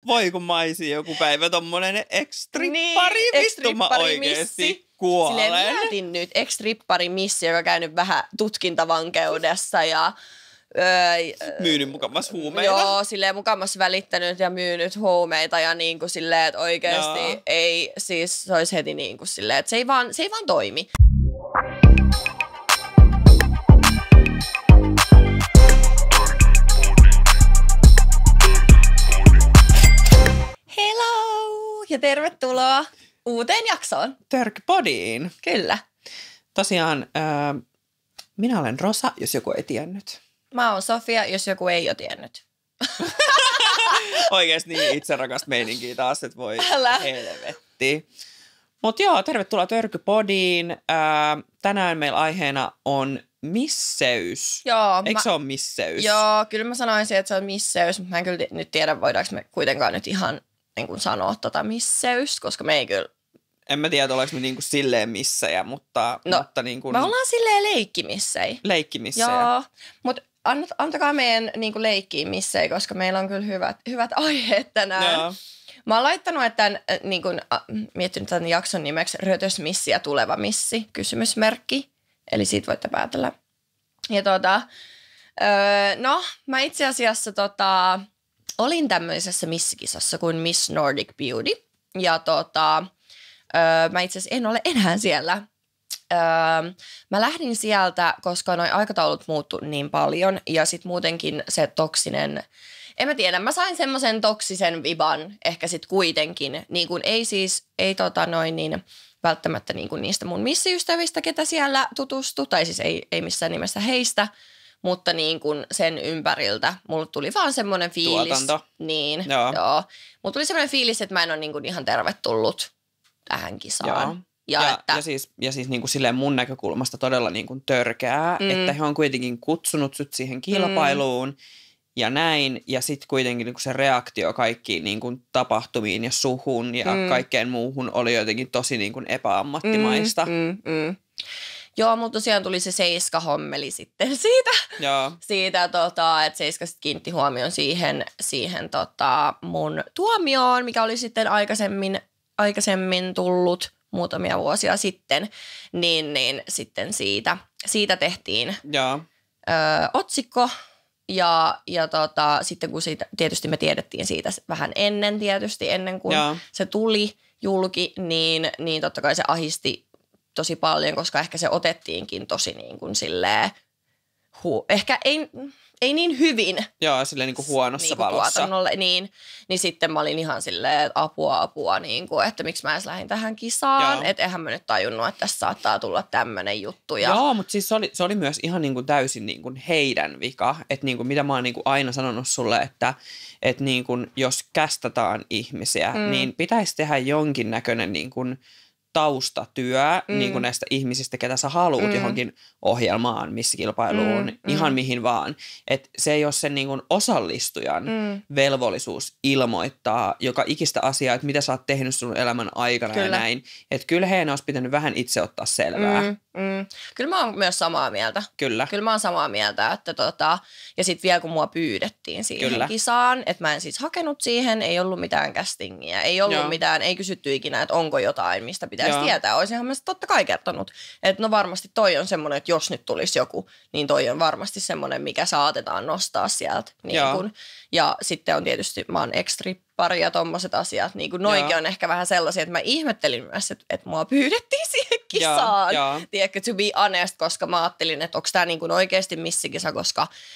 Voi kun maisi joku päivä tommonen ex-strippari, vittu mä oikeesti kuolen. Silleen mietin nyt, ex-strippari missi, joka on käynyt vähän tutkintavankeudessa ja myynyt mukamas huumeita. Joo, silleen mukamas välittänyt ja myynyt huumeita ja niinku silleen, että oikeesti ei, siis se olisi heti niinku silleen, että se ei vaan toimi. Hello ja tervetuloa uuteen jaksoon. Törkypodiin. Kyllä. Tosiaan minä olen Rosa, jos joku ei tiennyt. Mä oon Sofia, jos joku ei ole tiennyt. Oikeesti niin itserakasta meininkiä taas, että voi Älä. helvetti. Mut joo, tervetuloa Törkypodiin. Tänään meillä aiheena on misseys. Joo. Eikö se ole misseys? Joo, kyllä mä sanoisin, että se on misseys, mutta mä en kyllä nyt tiedä, voidaanko me kuitenkaan nyt ihan niin kuin sanoa misseys, koska me ei kyllä... En mä tiedä, ollaanko me niinku silleen missejä, mutta niin kuin... Me ollaan silleen leikkimissei. Leikkimissejä. Joo, mutta antakaa meidän niin kuin leikkiin missei, koska meillä on kyllä hyvät aiheet tänään. Joo. Mä oon laittanut, että niin kuin, miettinyt tämän jakson nimeksi Rötösmissi ja tuleva missi, kysymysmerkki. Eli siitä voitte päätellä. Ja mä itse asiassa olin tämmöisessä missikisassa kuin Miss Nordic Beauty. Ja mä itse asiassa en ole enää siellä. Mä lähdin sieltä, koska noi aikataulut muuttu niin paljon ja sit muutenkin se toksinen, en mä tiedä, mä sain semmoisen toksisen viban ehkä sit kuitenkin, niin kuin ei välttämättä niin kuin niistä mun missiystävistä, ketä siellä tutustui, tai siis ei missään nimessä heistä, mutta niin kuin sen ympäriltä mulle tuli vaan semmoinen fiilis. Tuotanto. Niin, joo. Mulle tuli semmoinen fiilis, että mä en ole niin kuin ihan tervetullut tähän kisaan. Joo. Ja siis niin kuin silleen mun näkökulmasta todella niin kuin törkeää, että he on kuitenkin kutsunut sut siihen kilpailuun ja näin. Ja sitten kuitenkin niin kuin se reaktio kaikkiin niin kuin tapahtumiin ja suhun ja kaikkeen muuhun oli jotenkin tosi niin kuin epäammattimaista. Joo, mutta tosiaan tuli se Seiska-hommeli sitten siitä että Seiska sitten kiinnitti huomioon siihen mun tuomioon, mikä oli sitten aikaisemmin tullut muutamia vuosia sitten, niin sitten siitä tehtiin otsikko ja sitten kun siitä, tietysti me tiedettiin siitä vähän ennen kuin se tuli julki, niin totta kai se ahisti tosi paljon, koska ehkä se otettiinkin tosi niin kuin silleen, ehkä ei niin hyvin. Joo, silleen niin kuin huonossa valossa. Niin sitten mä olin ihan silleen, että apua, niin kuin, että miksi mä edes lähdin tähän kisaan. Että eihän mä nyt tajunnut, että tässä saattaa tulla tämmöinen juttu. Joo, mutta siis se oli myös ihan niin kuin täysin niin kuin heidän vika. Että niin kuin, mitä mä oon niin kuin aina sanonut sulle, että niin kuin, jos kästataan ihmisiä, niin pitäisi tehdä jonkinnäköinen niin kuin taustatyö niin kuin näistä ihmisistä, ketä sä haluut johonkin ohjelmaan, missikilpailuun, ihan mihin vaan. Että se ei ole sen niin kuin osallistujan velvollisuus ilmoittaa joka ikistä asiaa, että mitä sä oot tehnyt sun elämän aikana ja näin. Että kyllä heidän olisi pitänyt vähän itse ottaa selvää. Kyllä mä oon myös samaa mieltä. Kyllä mä oon samaa mieltä, että ja sitten vielä kun mua pyydettiin siihen kisaan, että mä en siis hakenut siihen, ei ollut mitään castingia, ei ollut mitään, ei kysytty ikinä, että onko jotain, mistä pitäisi tietää. Olisinhan mä totta kai kertonut, että no varmasti toi on semmoinen, että jos nyt tulisi joku, niin toi on varmasti semmoinen, mikä saatetaan nostaa sieltä. Niin kun, ja sitten on tietysti, mä oon ex-strippari ja tommoset asiat, niin kun noikin on ehkä vähän sellaisia, että mä ihmettelin myös, että mua pyydettiin siihen kisaan. Tiedätkö, to be honest, koska mä ajattelin, että onko tää niin kuin oikeasti missikisa,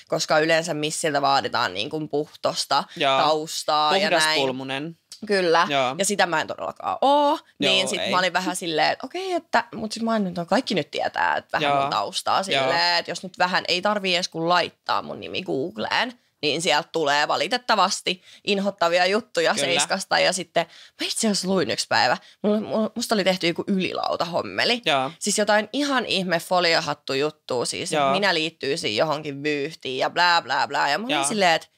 koska yleensä missiltä vaaditaan niin kuin puhtosta taustaa ja näin. Puhdaspulmunen. Kyllä, ja sitä mä en todellakaan oo. Niin sit mä olin vähän silleen, että okei, että, mutta sit mä en, kaikki nyt tietää, että vähän mun taustaa silleen, että jos nyt vähän ei tarvii edes kun laittaa mun nimi Googleen, niin sieltä tulee valitettavasti inhottavia juttuja Seiskasta. Ja sitten mä itse asiassa luin yksi päivä. Musta oli tehty joku ylilautahommeli. Siis jotain ihan ihme foliohattu juttua. Siis minä liittyisin johonkin vyyhtiin ja blää blää blää. Ja mä olin silleen, että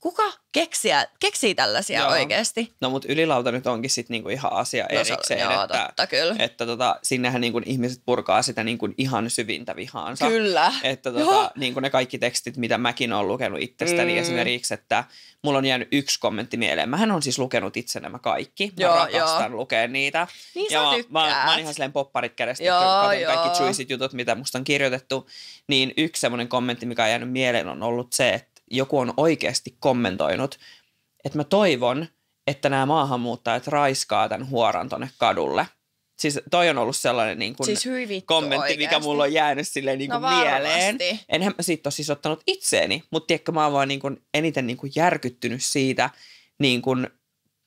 kuka keksii tällaisia oikeasti? No mutta ylilauta nyt onkin sitten niinku ihan asia erikseen, joo, totta, kyllä. Että sinnehän niinku ihmiset purkaa sitä niinku ihan syvintä vihaansa. Kyllä. Että niinku ne kaikki tekstit, mitä mäkin olen lukenut itsestäni esimerkiksi, että mulla on jäänyt yksi kommentti mieleen. Mähän on siis lukenut itse nämä kaikki. Mä rakastan lukea niitä. Niin ja sä tykkäät. mä oon ihan silleen popparit kädestä, katson kaikki juicyt jutut, mitä musta on kirjoitettu. Niin yksi semmoinen kommentti, mikä on jäänyt mieleen, on ollut se, että joku on oikeasti kommentoinut, että mä toivon, että nämä maahanmuuttajat raiskaa tämän huoran tonne kadulle. Siis toi on ollut sellainen niin kuin siis kommentti, oikeasti. Mikä mulla on jäänyt silleen niin kuin mieleen. Enhän mä siitä ole siis ottanut itseeni, mutta tiedätkö, mä oon vaan niin kuin eniten niin kuin järkyttynyt siitä niin kuin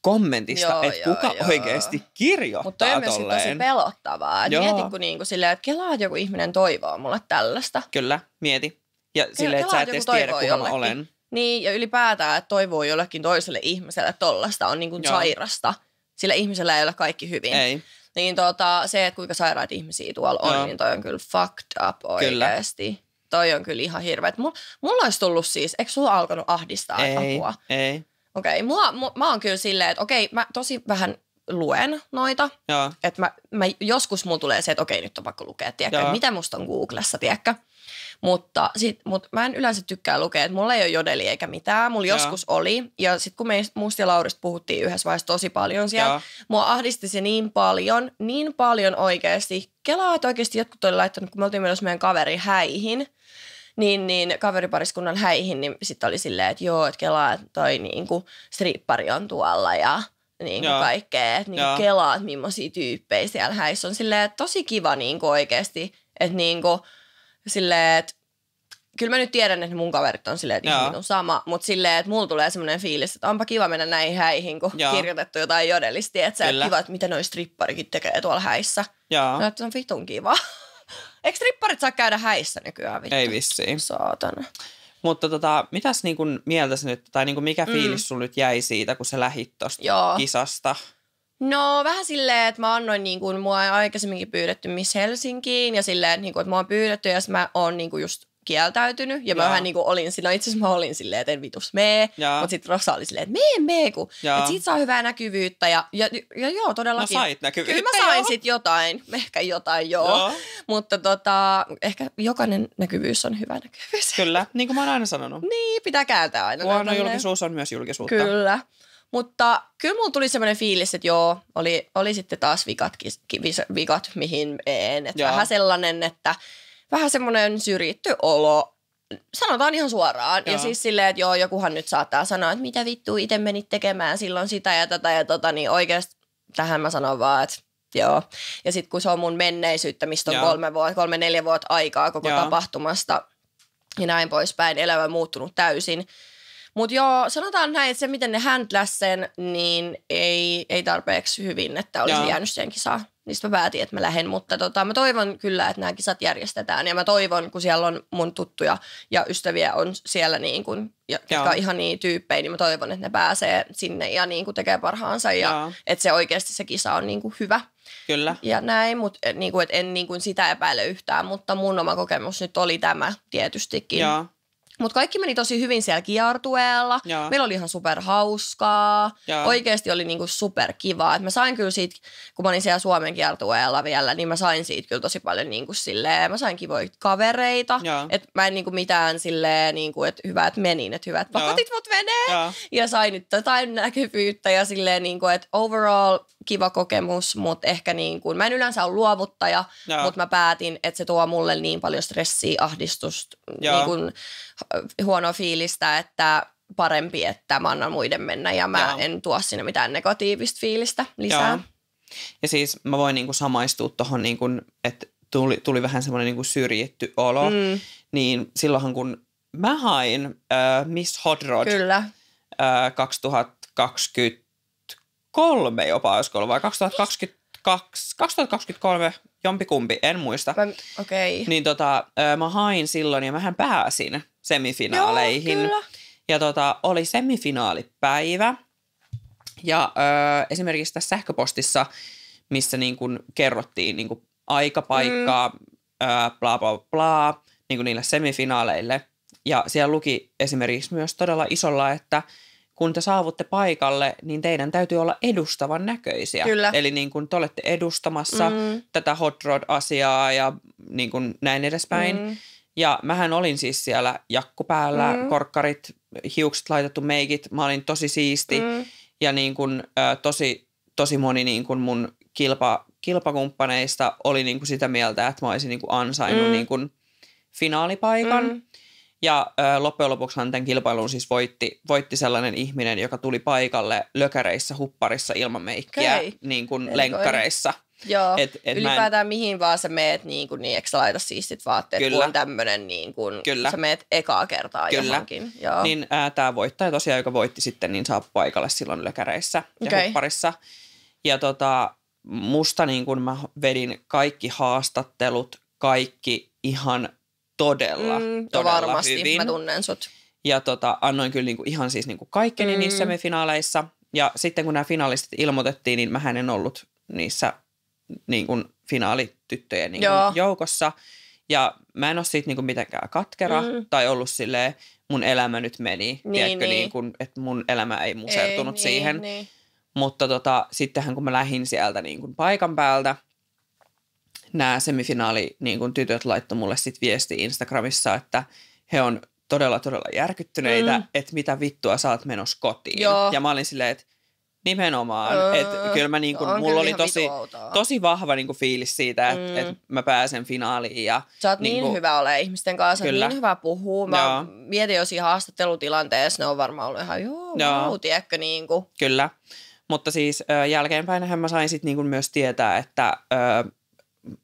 kommentista, että kuka oikeasti kirjoittaa mutta toi on myös tosi pelottavaa. Mieti, kun niinku silleen, että kelaa joku ihminen toivoo mulle tällaista. Kyllä, mieti. Ja silleen, että sä et edes tiedä, kuka mä olen. Niin, ja ylipäätään, että toivoo jollekin toiselle ihmiselle tollasta on niinku sairasta. Sillä ihmisellä ei ole kaikki hyvin. Ei. Niin se, että kuinka sairaat ihmisiä tuolla on, niin toi on kyllä fucked up oikeasti. Kyllä. Toi on kyllä ihan hirveä. Mulla olisi tullut siis, eikö sulla alkanut ahdistaa apua? Ei. Okei, mä oon kyllä silleen, että mä tosi vähän luen noita. Että mä joskus mulla tulee se, että nyt on pakko lukea, tiedätkö, että mitä musta on Googlessa, tiedätkö. Mutta mä en yleensä tykkää lukea, että mulla ei ole jodeli eikä mitään. Mulla joskus oli. Ja sitten kun musta ja Laurista puhuttiin yhdessä vaiheessa tosi paljon siellä, mua ahdisti se niin paljon oikeasti. Kelaa, että oikeasti jotkut oli laittanut, kun me oltiin menossa meidän kaverin häihin, niin kaveripariskunnan häihin, niin sitten oli silleen, että joo, että kelaa, että toi niinku strippari on tuolla ja niinku kaikkea. Että niinku kelaa, että millaisia tyyppejä siellä häissä on. Silleen, että tosi kiva niinku oikeasti, että niinku silleen, että kyllä mä nyt tiedän, että mun kaverit on silleen, että ihminen on sama, mutta silleen, että mulla tulee semmoinen fiilis, että onpa kiva mennä näihin häihin, kun kirjoitettu jotain jodellisesti, että kiva, että mitä noi stripparikin tekee tuolla häissä. No, että se on vitun kiva. Eikö stripparit saa käydä häissä nykyään vittu? Ei vissiin. Saatana. Mutta mitäs niinku mieltä sä nyt, tai niinku mikä fiilis sulla nyt jäi siitä, kun sä lähit tosta kisasta? No vähän silleen, että mä annoin niin kuin, mua on aikaisemminkin pyydetty Miss Helsinkiin ja silleen, niin kuin, että mua on pyydetty ja mä oon niin kuin just kieltäytynyt ja mä vähän niin kuin olin siinä, itse asiassa mä olin silleen, että en vitus mee, mutta sitten Rosa oli silleen, että mee, kun että siitä saa hyvää näkyvyyttä ja joo, todellakin. No sait näkyvyyttä. Kyllä mä sain sit jotain, ehkä jotain mutta ehkä jokainen näkyvyys on hyvä näkyvyys. Kyllä, niin kuin mä oon aina sanonut. Niin, pitää kääntää aina. Huono julkisuus on myös julkisuutta. Kyllä. Mutta kyllä mulla tuli semmoinen fiilis, että oli sitten taas vikat mihin en. Että vähän sellainen, että vähän semmoinen syrjitty olo, sanotaan ihan suoraan. Ja siis silleen, että jokuhan nyt saattaa sanoa, että mitä vittua itse menit tekemään silloin sitä ja tätä, niin oikeasti tähän mä sanon vaan, että joo. Ja sitten kun se on mun menneisyyttä, mistä on 3-4 vuotta aikaa koko tapahtumasta ja näin poispäin, elämä muuttunut täysin. Mutta sanotaan näin, että se miten ne handläs sen, niin ei tarpeeksi hyvin, että olisi jäänyt sen kisaan. Niistä mä päätin, että mä lähden, mutta mä toivon kyllä, että nämä kisat järjestetään. Ja mä toivon, kun siellä on mun tuttuja ja ystäviä on siellä niin kuin, jotka on ihan niin tyyppejä, niin mä toivon, että ne pääsee sinne ja niin kuin tekee parhaansa. Ja että se oikeasti se kisa on niin kuin hyvä. Kyllä. Ja näin, mutta niin kuin, et en niin kuin sitä epäile yhtään, mutta mun oma kokemus nyt oli tämä tietystikin. Mutta kaikki meni tosi hyvin siellä kiertueella. Meillä oli ihan superhauskaa. Oikeasti oli niinku superkivaa. Et mä sain kyllä siitä, kun mä olin siellä Suomen kiertueella vielä, niin mä sain siitä kyllä tosi paljon niinku silleen, mä sain kivoja kavereita. Että mä en niinku mitään silleen, niinku, että hyvä, että menin, että hyvä, että pakotit mut menee. Ja sain nyt jotain näkyvyyttä ja silleen, niinku, että overall kiva kokemus, mutta ehkä niinku, mä en yleensä ole luovuttaja, mutta mä päätin, että se tuo mulle niin paljon stressiä, ahdistusta, niinku, huonoa fiilistä, että parempi, että mä annan muiden mennä ja mä en tuo sinne mitään negatiivista fiilistä lisää. Ja siis mä voin niinku samaistua tuohon, niinku, että tuli vähän semmoinen niinku syrjitty olo, niin silloinhan kun mä hain Miss Hot Rod 2023 jopa olisiko ollut, vai 2023, jompikumpi, en muista. Niin mä hain silloin ja mähän pääsin semifinaaleihin. Joo, kyllä. Ja oli semifinaalipäivä. Ja esimerkiksi tässä sähköpostissa, missä niin kun kerrottiin niin kun aikapaikkaa, bla bla bla, niin kun niille semifinaaleille, Ja siellä luki esimerkiksi myös todella isolla, että kun te saavutte paikalle, niin teidän täytyy olla edustavan näköisiä. Kyllä. Eli niin kuin te olette edustamassa tätä hot rod-asiaa ja niin kuin näin edespäin. Ja mähän olin siis siellä jakku päällä, korkkarit, hiukset laitettu, meikit. Mä olin tosi siisti ja niin kuin, tosi moni niin kuin mun kilpakumppaneista oli niin kuin sitä mieltä, että mä olisin niin kuin ansainnut niin kuin finaalipaikan. Ja loppujen lopuksihan tämän kilpailun siis voitti sellainen ihminen, joka tuli paikalle lökäreissä, hupparissa ilman meikkiä, niin kuin lenkkareissa. Joo, ylipäätään mihin vaan sä meet, niin eikö sä laita siistit vaatteet, kun on tämmöinen, niin kuin, sä meet ekaa kertaa johonkin. Joo. Niin tämä voittaja tosiaan, joka voitti sitten, niin saapui paikalle silloin lökäreissä ja hupparissa. Ja musta niin kuin mä vedin kaikki haastattelut, kaikki ihan todella varmasti, hyvin. Mä tunnen sut. Ja annoin kyllä niinku ihan siis niinku kaikkeni niissä semifinaaleissa. Ja sitten kun nämä finalistit ilmoitettiin, niin mähän en ollut niissä niinku finaalityttöjen niinku joukossa. Ja mä en ole siitä niinku mitenkään katkera tai ollut silleen, mun elämä nyt meni. Tiedätkö, niinku, että mun elämä ei musertunut siihen. Niin. Mutta sittenhän kun mä lähdin sieltä niinku paikan päältä, nämä semifinaali niin kun tytöt laittoi mulle sit viesti Instagramissa, että he on todella järkyttyneitä, että mitä vittua sä oot menossa kotiin. Joo. Ja mä olin silleen, että nimenomaan, että kyllä mä niin kun, mulla oli tosi vahva niin kun fiilis siitä, että mä pääsen finaaliin. Ja, sä oot niin hyvä ole ihmisten kanssa, niin hyvä puhua. Mä mietin jo siinä haastattelutilanteessa, ne on varmaan ollut ihan tiedätkö niin kuin. Kyllä, mutta siis jälkeenpäinhän mä sain sit niin kun myös tietää, että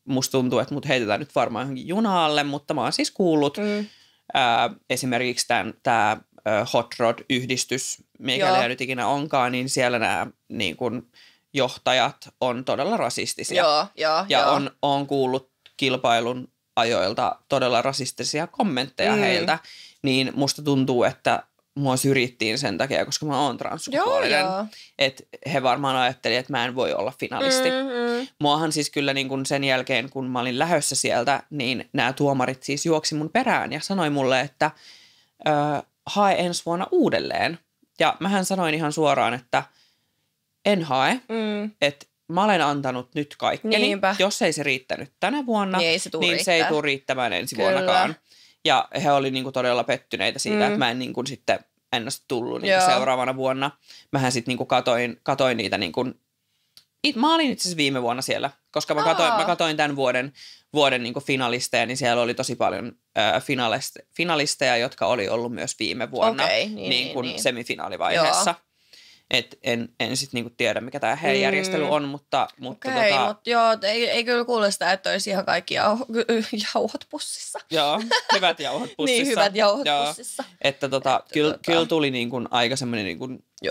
musta tuntuu, että mut heitetään nyt varmaan johonkin junaalle, mutta mä oon siis kuullut esimerkiksi tämä Hot Rod-yhdistys, mikäli nyt ikinä onkaan, niin siellä nämä niin kun, johtajat on todella rasistisia. Ja on kuullut kilpailun ajoilta todella rasistisia kommentteja heiltä, niin musta tuntuu, että mua syrjittiin sen takia, koska mä oon transsukupuolinen. Että he varmaan ajatteli, että mä en voi olla finalisti. Muahan siis kyllä niin kun sen jälkeen, kun mä olin lähdössä sieltä, niin nämä tuomarit siis juoksi mun perään ja sanoi mulle, että hae ensi vuonna uudelleen. Ja mähän sanoin ihan suoraan, että en hae, että mä olen antanut nyt kaikkeni. Niinpä. Jos ei se riittänyt tänä vuonna, niin se ei tule riittämään ensi vuonnakaan. Ja he oli niinku todella pettyneitä siitä, että mä en niinku sitten ennästä tullut niinku seuraavana vuonna. Mähän sitten niinku katoin niitä niinku, mä olin itse asiassa viime vuonna siellä, koska mä katoin tämän vuoden niinku finalisteja, niin siellä oli tosi paljon finalisteja, jotka oli ollut myös viime vuonna semifinaalivaiheessa. Et en sitten niinku tiedä, mikä tämä heidän järjestely on, mutta joo, ei kyllä kuulosta, että olisi ihan kaikki jauhot pussissa. Joo, hyvät jauhot pussissa. Niin, hyvät jauhot pussissa. Että kyllä tuli niinku aika semmoinen niinku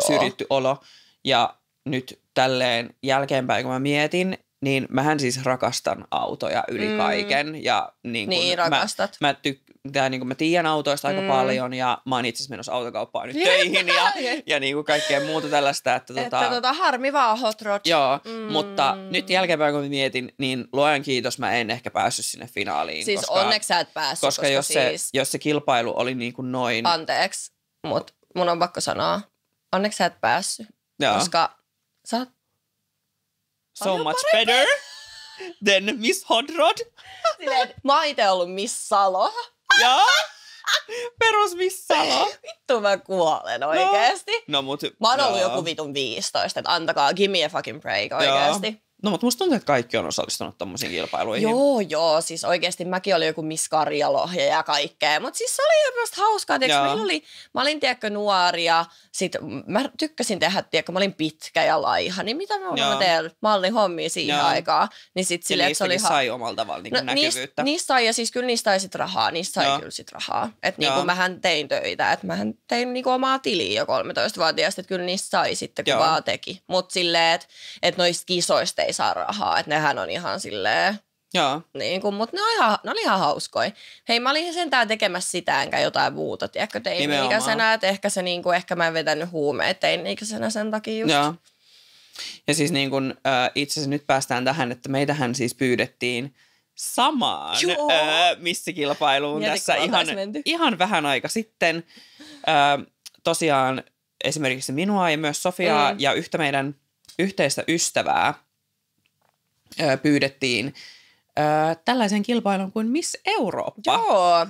syrjitty olo. Ja nyt tälleen jälkeenpäin, kun mä mietin, niin mähän siis rakastan autoja yli kaiken. Ja niin rakastat. Mä tiedän autoista aika paljon ja mä oon itse asiassa menossa autokauppaan nyt töihin ja niin kuin kaikkea muuta tällaista. Että harmi vaan hot rod. Joo, mutta nyt jälkeenpäin kun mietin, niin luojan kiitos mä en ehkä päässyt sinne finaaliin. Siis onneksi sä et päässyt. Koska jos se kilpailu oli niin kuin noin. Anteeksi, mutta mun on pakko sanoa. Onneksi sä et päässyt. Joo. Koska sä oot so much better than Miss Hot Rod. Silleen, mä oon ite ollut Miss Salo. Joo. Perus Miss Salo. Vittu mä kuolen oikeesti. No mut. Mä oon ollut joku vitun 15, että antakaa, give me a fucking break oikeesti. No mutta musta tuntuu, että kaikki on osallistunut tommosiin kilpailuihin. Joo, siis oikeesti mäkin olin joku Miss Karjalohja ja kaikkea. Mutta siis se oli ihan myös hauskaa, mä olin tiedätkö nuoria, sit mä tykkäsin tehdä, tiedätkö, mä olin pitkä ja laiha, niin mitä mä tein mallin hommia siihen aikaan. Niin sit silleen, että se oli sai omalla tavalla niin näkyvyyttä. Niistä sai, ja siis kyllä niistä sai sit rahaa, kyllä sit rahaa. Että niinku mähän tein töitä, että mähän tein niinku omaa tiliä jo 13-vuotiaasta, että kyllä niistä sai sitten, kun vaan teki. Mutta silleen, että noista kisoista ei saa rahaa, että nehän on ihan silleen, niin kuin, mutta ne oli ihan hauskoja. Hei, mä olin sentään tekemässä sitä, enkä jotain muuta, tiedätkö, teini-ikäisenä, että ehkä se niinku, ehkä mä en vetänyt huumeet teini-ikäisenä sen takia just. Joo. Ja siis niin kuin, itse asiassa nyt päästään tähän, että meitähän siis pyydettiin samaan missikilpailuun tässä ihan vähän aika sitten. Tosiaan esimerkiksi minua ja myös Sofiaa ja yhtä meidän yhteistä ystävää pyydettiin tällaisen kilpailun kuin Miss Eurooppa. Joo.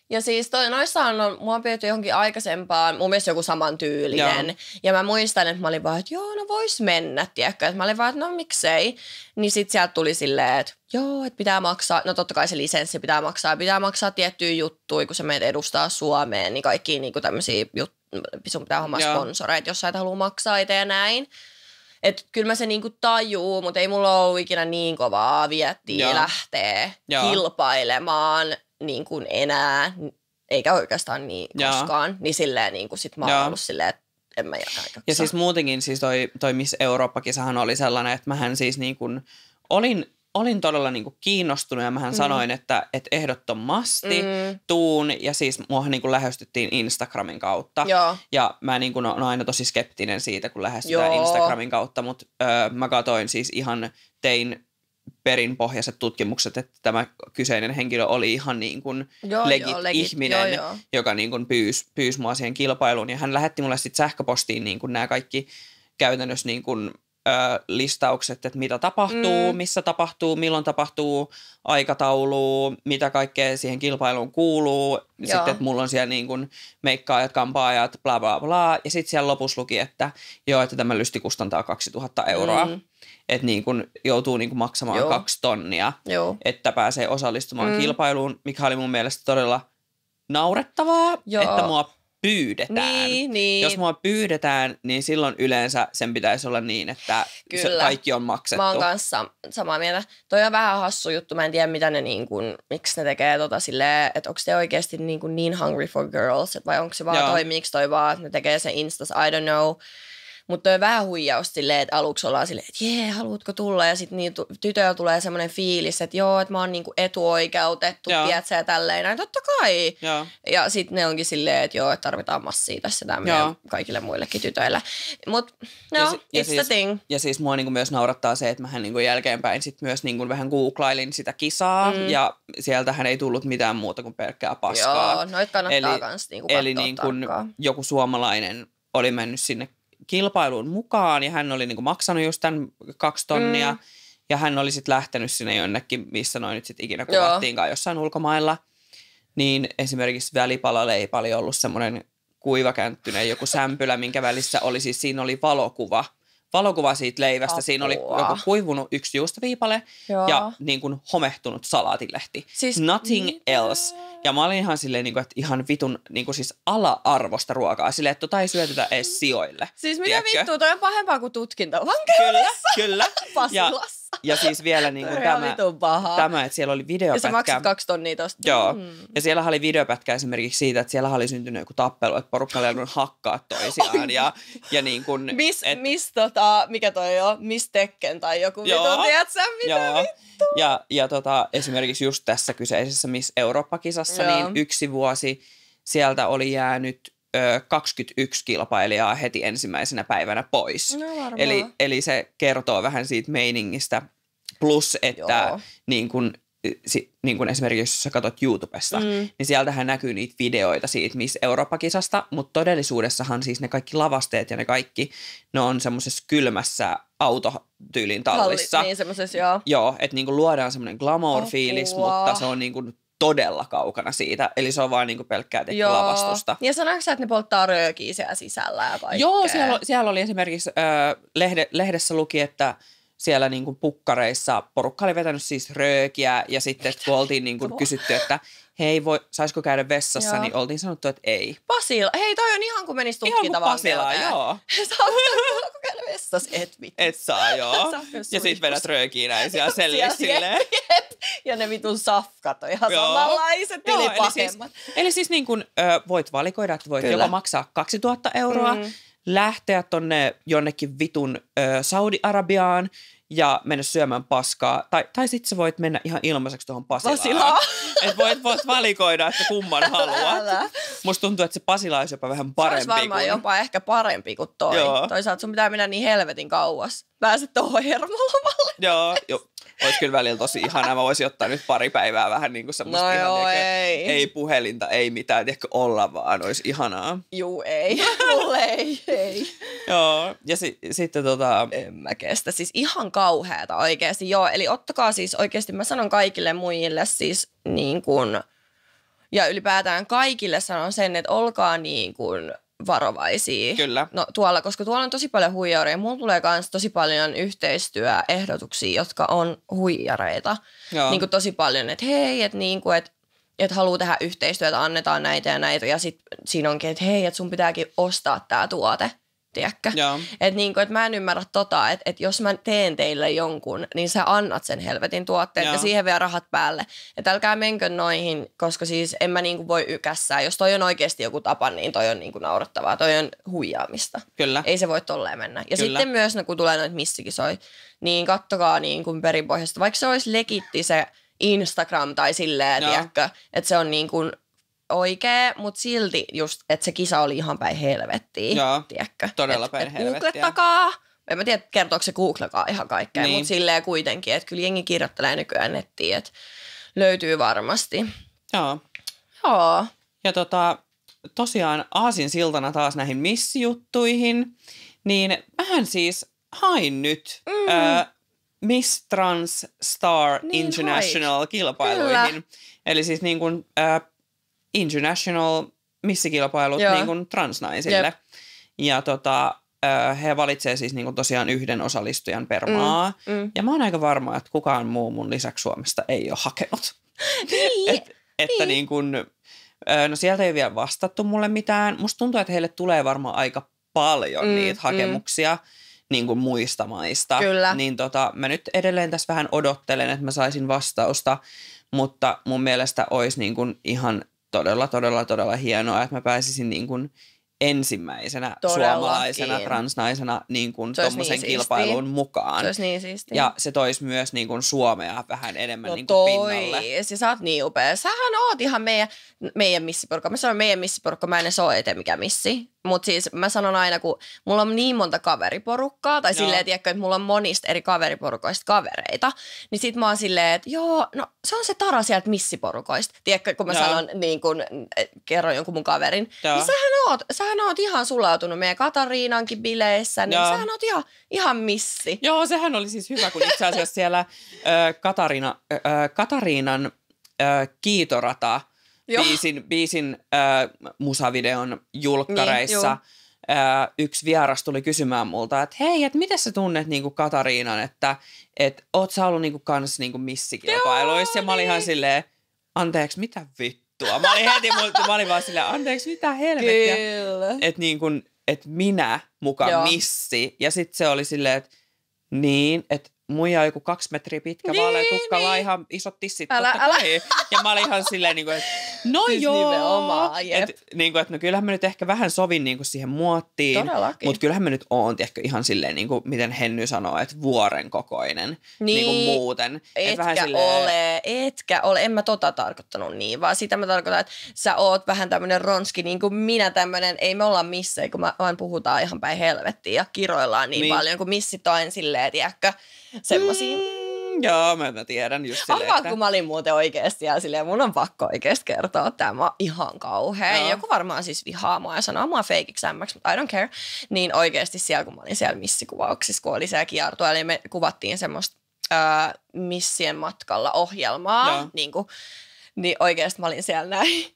Ja siis noissahan mua on pyydetty johonkin aikaisempaan, mun mielestä joku samantyylinen. Joo. Ja mä muistan, että mä olin vaan, että joo, no vois mennä, tiedätkö. Että mä olin vaan, että no miksei. Niin sit sieltä tuli silleen, että joo, että pitää maksaa, no totta kai se lisenssi pitää maksaa tiettyjä juttuja, kun sä menet edustaa Suomeen, niin kaikkia niinku tämmöisiä sun pitää hommaa sponsoreita, jos sä et halua maksaa itse ja näin. Että kyllä mä se niinku tajuu, mutta ei mulla ole ikinä niin kovaa viettiä lähteä kilpailemaan niin kuin enää, eikä oikeastaan niin koskaan. Niin silleen niin kuin sit mä oon ollut silleen, että en mä jaksa. Ja siis muutenkin siis toi Miss Eurooppa-kisahan oli sellainen, että mähän siis niin kuin olin todella niin kuin kiinnostunut ja mähän sanoin, että ehdottomasti tuun. Ja siis muahan niin kuin lähestyttiin Instagramin kautta. Joo. Ja mä niin kuin olen aina tosi skeptinen siitä, kun lähestytään Instagramin kautta. Mutta mä katoin siis tein perinpohjaiset tutkimukset, että tämä kyseinen henkilö oli ihan niin kuin legit ihminen, joka niin kuin pyysi mua siihen kilpailuun. Ja hän lähetti mulle sitten sähköpostiin niin kuin nämä kaikki käytännössä niin kuin listaukset, että mitä tapahtuu, missä tapahtuu, milloin tapahtuu, aikataulu, mitä kaikkea siihen kilpailuun kuuluu. Sitten, että mulla on siellä niin kuin meikkaajat, kampaajat, bla bla bla. Ja sitten siellä lopussa luki, että että tämä lysti kustantaa 2000 euroa. Että niin kuin joutuu niin kuin maksamaan 2 tonnia, että pääsee osallistumaan kilpailuun, mikä oli mun mielestä todella naurettavaa, että mua pyydetään. Niin. Jos mua pyydetään, niin silloin yleensä sen pitäisi olla niin, että se kaikki on maksettu. Mä oon kanssa samaa mieltä. Toi on vähän hassu juttu. Mä en tiedä, mitä ne niin kuin, miksi ne tekee silleen, että onko se oikeasti niin hungry for girls, vai onko se vaan toimiiko toi vaan, että ne tekee sen Instas, I don't know. Mutta toi on vähän huijaus silleen, että aluksi ollaan silleen, että haluatko tulla? Ja sitten tytöllä tulee semmoinen fiilis, että että mä oon niinku etuoikeutettu, tiedätkö, ja tälleen. Näin, totta kai. Ja sitten ne onkin silleen, että tarvitaan massia tässä tämmöinen kaikille muillekin tytöille. Mutta it's the thing. Ja siis mua niinku myös naurattaa se, että mähän niinku jälkeenpäin sit myös niinku vähän googlailin sitä kisaa. Ja sieltähän ei tullut mitään muuta kuin pelkkää paskaa. Joo, noit kannattaa kans niinku katsoa eli niin kuin joku suomalainen oli mennyt sinne kilpailuun mukaan ja hän oli niinku maksanut just tämän 2 tonnia ja hän oli sitten lähtenyt sinne jonnekin, missä noin nyt sitten ikinä kuvattiinkaan jossain ulkomailla. Niin esimerkiksi välipalaleipa oli ollut semmoinen kuivakänttinen joku sämpylä, minkä välissä oli siis, siinä oli valokuva siitä leivästä. Siinä oli joku kuivunut 1 juustoviipale ja niin kuin homehtunut salaatilehti. Siis nothing else. Ja mä olin ihan silleen, että ihan vitun siis ala-arvosta ruokaa. Silleen, että tota ei syötetä edes sijoille. Siis mitä vittua, toi on pahempaa kuin tutkintavankeudessa. Kyllä. Pasilassa. Ja siis vielä niin kuin tämä, että siellä oli videopätkä. Ja sä maksat 2 tonnia tosta. Joo. Ja siellä oli videopätkä esimerkiksi siitä, että siellä oli syntynyt joku tappelu, että porukka oli alkanut hakkaa toisiaan. ja niin kuin, mikä toi on? Miss Tekken tai joku vitun, tiedätkö mitä vittua? Ja esimerkiksi just tässä kyseisessä Miss Eurooppa-kisassa, niin 1 vuosi sieltä oli jäänyt 21 kilpailijaa heti ensimmäisenä päivänä pois. No, eli se kertoo vähän siitä meiningistä. Plus, että niin kuin esimerkiksi jos sä katsot YouTubesta, niin sieltähän näkyy niitä videoita siitä Miss Eurooppa-kisasta, mutta todellisuudessahan siis ne kaikki lavasteet ja ne kaikki, ne on semmoisessa kylmässä autotyylin tallissa. Niin semmoisessa, Joo, että niin kuin luodaan semmoinen glamour-fiilis, mutta se on niin kuin todella kaukana siitä. Eli se on vaan niinku pelkkää lavastusta. Ja sanoitko sä, että ne polttaa röökiä siellä sisällä ja kaikkea? Joo, siellä oli esimerkiksi lehdessä luki, että siellä niinku pukkareissa porukka oli vetänyt siis röökiä ja sitten kun oltiin niinku kysytty, että hei, saisiko käydä vessassa, niin oltiin sanottu, että ei. Pasila. Hei, toi on ihan kuin menisi tutkintavankeuteen. Ihan kuin Pasilaa, joo. Saatko käydä vessassa? Et saa, joo. Ja sit vedät röökiä näin siellä sellissä silleen. Ja ne vitun safkat on ihan samanlaiset, eli pahemmat. Eli siis niin kuin voit valikoida, että voit joko maksaa 2000 euroa, lähteä tonne jonnekin vitun Saudi-Arabiaan ja mennä syömään paskaa. Tai sitten sä voit mennä ihan ilmaiseksi tuohon Pasilaan. Että voit valikoida, että kumman haluat. Musta tuntuu, että se Pasila olisi jopa vähän parempi. Se olisi varmaan jopa ehkä parempi kuin toi. Toisaalta sun pitää mennä niin helvetin kauas. Pääset tuohon hermolomalle. Joo. Olisi kyllä välillä tosi ihanaa. Mä voisin ottaa nyt pari päivää vähän niin kuin semmoista ei puhelinta, ei mitään, tiedätkö, olla vaan. Olisi ihanaa. Juu, ei. Mulle ei. Joo, ja sitten En mä kestä. Siis ihan kauheata oikeasti. Joo, eli ottakaa siis oikeasti, mä sanon kaikille muille siis niin kuin, ja ylipäätään kaikille sanon sen, että olkaa niin kuin varovaisia. Kyllä. No tuolla, koska tuolla on tosi paljon huijareja. Mulla tulee myös tosi paljon yhteistyöehdotuksia, jotka on huijareita. Niin kuin tosi paljon, että hei, että niin kuin, että haluaa tehdä yhteistyötä, annetaan näitä ja näitä. Ja sitten siinä onkin, että hei, että sun pitääkin ostaa tämä tuote. Tiedätkö? Että niinku, et mä en ymmärrä että jos mä teen teille jonkun, niin sä annat sen helvetin tuotteen ja siihen vielä rahat päälle. Että älkää menkö noihin, koska siis en mä niinku voi ykässää. Jos toi on oikeasti joku tapa, niin toi on niinku naurattavaa. Toi on huijaamista. Kyllä. Ei se voi tolleen mennä. Ja Kyllä. sitten myös, kun tulee noita missikisoja, niin kattokaa niinku perinpohjasta. Vaikka se olisi legitti se Instagram tai silleen, tiedätkö, että se on niin kuin oikee, mutta silti just, että se kisa oli ihan päin helvettiä, tiedätkö? Todella päin helvettiä. Googlettakaa. En mä tiedä, kertooko se Googlekaa ihan kaikkea, niin. Mutta silleen kuitenkin, että kyllä jengi kirjoittelee nykyään nettiin, että löytyy varmasti. Joo. Ja tosiaan aasinsiltana taas näihin missijuttuihin, niin mähän siis hain nyt Miss Trans Star niin International-kilpailuihin. Kyllä. Eli siis niin kuin international missikilpailut niin kuin transnaisille. Jep. Ja he valitsee siis niin kuin tosiaan yhden osallistujan per maa. Ja mä oon aika varma, että kukaan muu mun lisäksi Suomesta ei ole hakenut. Niin. Että niin kuin, no sieltä ei vielä vastattu mulle mitään. Musta tuntuu, että heille tulee varmaan aika paljon niitä hakemuksia niin kuin muista maista. Kyllä. Niin mä nyt edelleen tässä vähän odottelen, että mä saisin vastausta, mutta mun mielestä olisi niin kuin ihan todella hienoa, että mä pääsisin niin kuin ensimmäisenä suomalaisena transnaisena niin kuin tommosen kilpailuun mukaan. Se olisi niin siistiä. Ja se toisi myös niin kuin Suomea vähän enemmän niin kuin pinnalle. Ja sä oot niin upea. Sähän oot ihan meidän missiporukka. Mä sanon meidän missiporukka, mä en edes ole eteen mikä missi. Mutta siis mä sanon aina, kun mulla on niin monta kaveriporukkaa, tai silleen, tiedätkö, että mulla on monista eri kaveriporukoista kavereita, niin sit mä oon silleen, että joo, no se on se Tara sieltä missiporukoista. Tiedätkö, kun mä sanon niin kun kerron jonkun mun kaverin, niin sähän oot ihan sulautunut meidän Katariinankin bileissä, niin sähän oot ihan missi. Joo, sehän oli siis hyvä, kun itse asiassa siellä Katariinan kiitorata biisin musavideon julkkareissa yksi vieras tuli kysymään multa, että hei, että miten sä tunnet niinku Katariinan, että oot sä ollut niinku kans niinku missikilpailuissa? Ja mä olin ihan silleen, anteeksi, mitä vittua? Mä olin heti, mä olin vaan silleen, anteeksi, mitä helvettiä? Että niinku, et minä mukaan missi. Ja sit se oli silleen, että niin, että muija on joku 2 metriä pitkä, vaalea tukka, laiha, isot tissit, totta kai. Ja mä olin ihan silleen, että no siis joo. Että no kyllähän mä nyt ehkä vähän sovin niin kuin siihen muottiin. Mutta kyllähän mä nyt oon tiedätkö, ihan silleen, niin kuin, miten Henny sanoo, että vuoren kokoinen. Niin kuin muuten. Etkä ole. En mä tarkoittanut niin, vaan sitä mä tarkoitan, että sä oot vähän tämmönen ronski, niin kuin minä tämmönen, ei me olla missejä, kun vaan puhutaan ihan päin helvettiin ja kiroillaan niin paljon, kun missit on silleen, tiedätkö, semmosia. Joo, mä tiedän just silleen, kun mä olin muuten oikeesti ja silleen, mun on pakko oikeesti kertoa, että tämä on ihan kauhea. Joo. Joku varmaan siis vihaa mua ja sanoo mua feikiksi ämmäksi, mutta I don't care. Niin oikeesti siellä, kun mä olin siellä missikuvauksissa, kun oli siellä kiertua, eli me kuvattiin semmoista missien matkalla ohjelmaa, niin oikeesti mä olin siellä näin.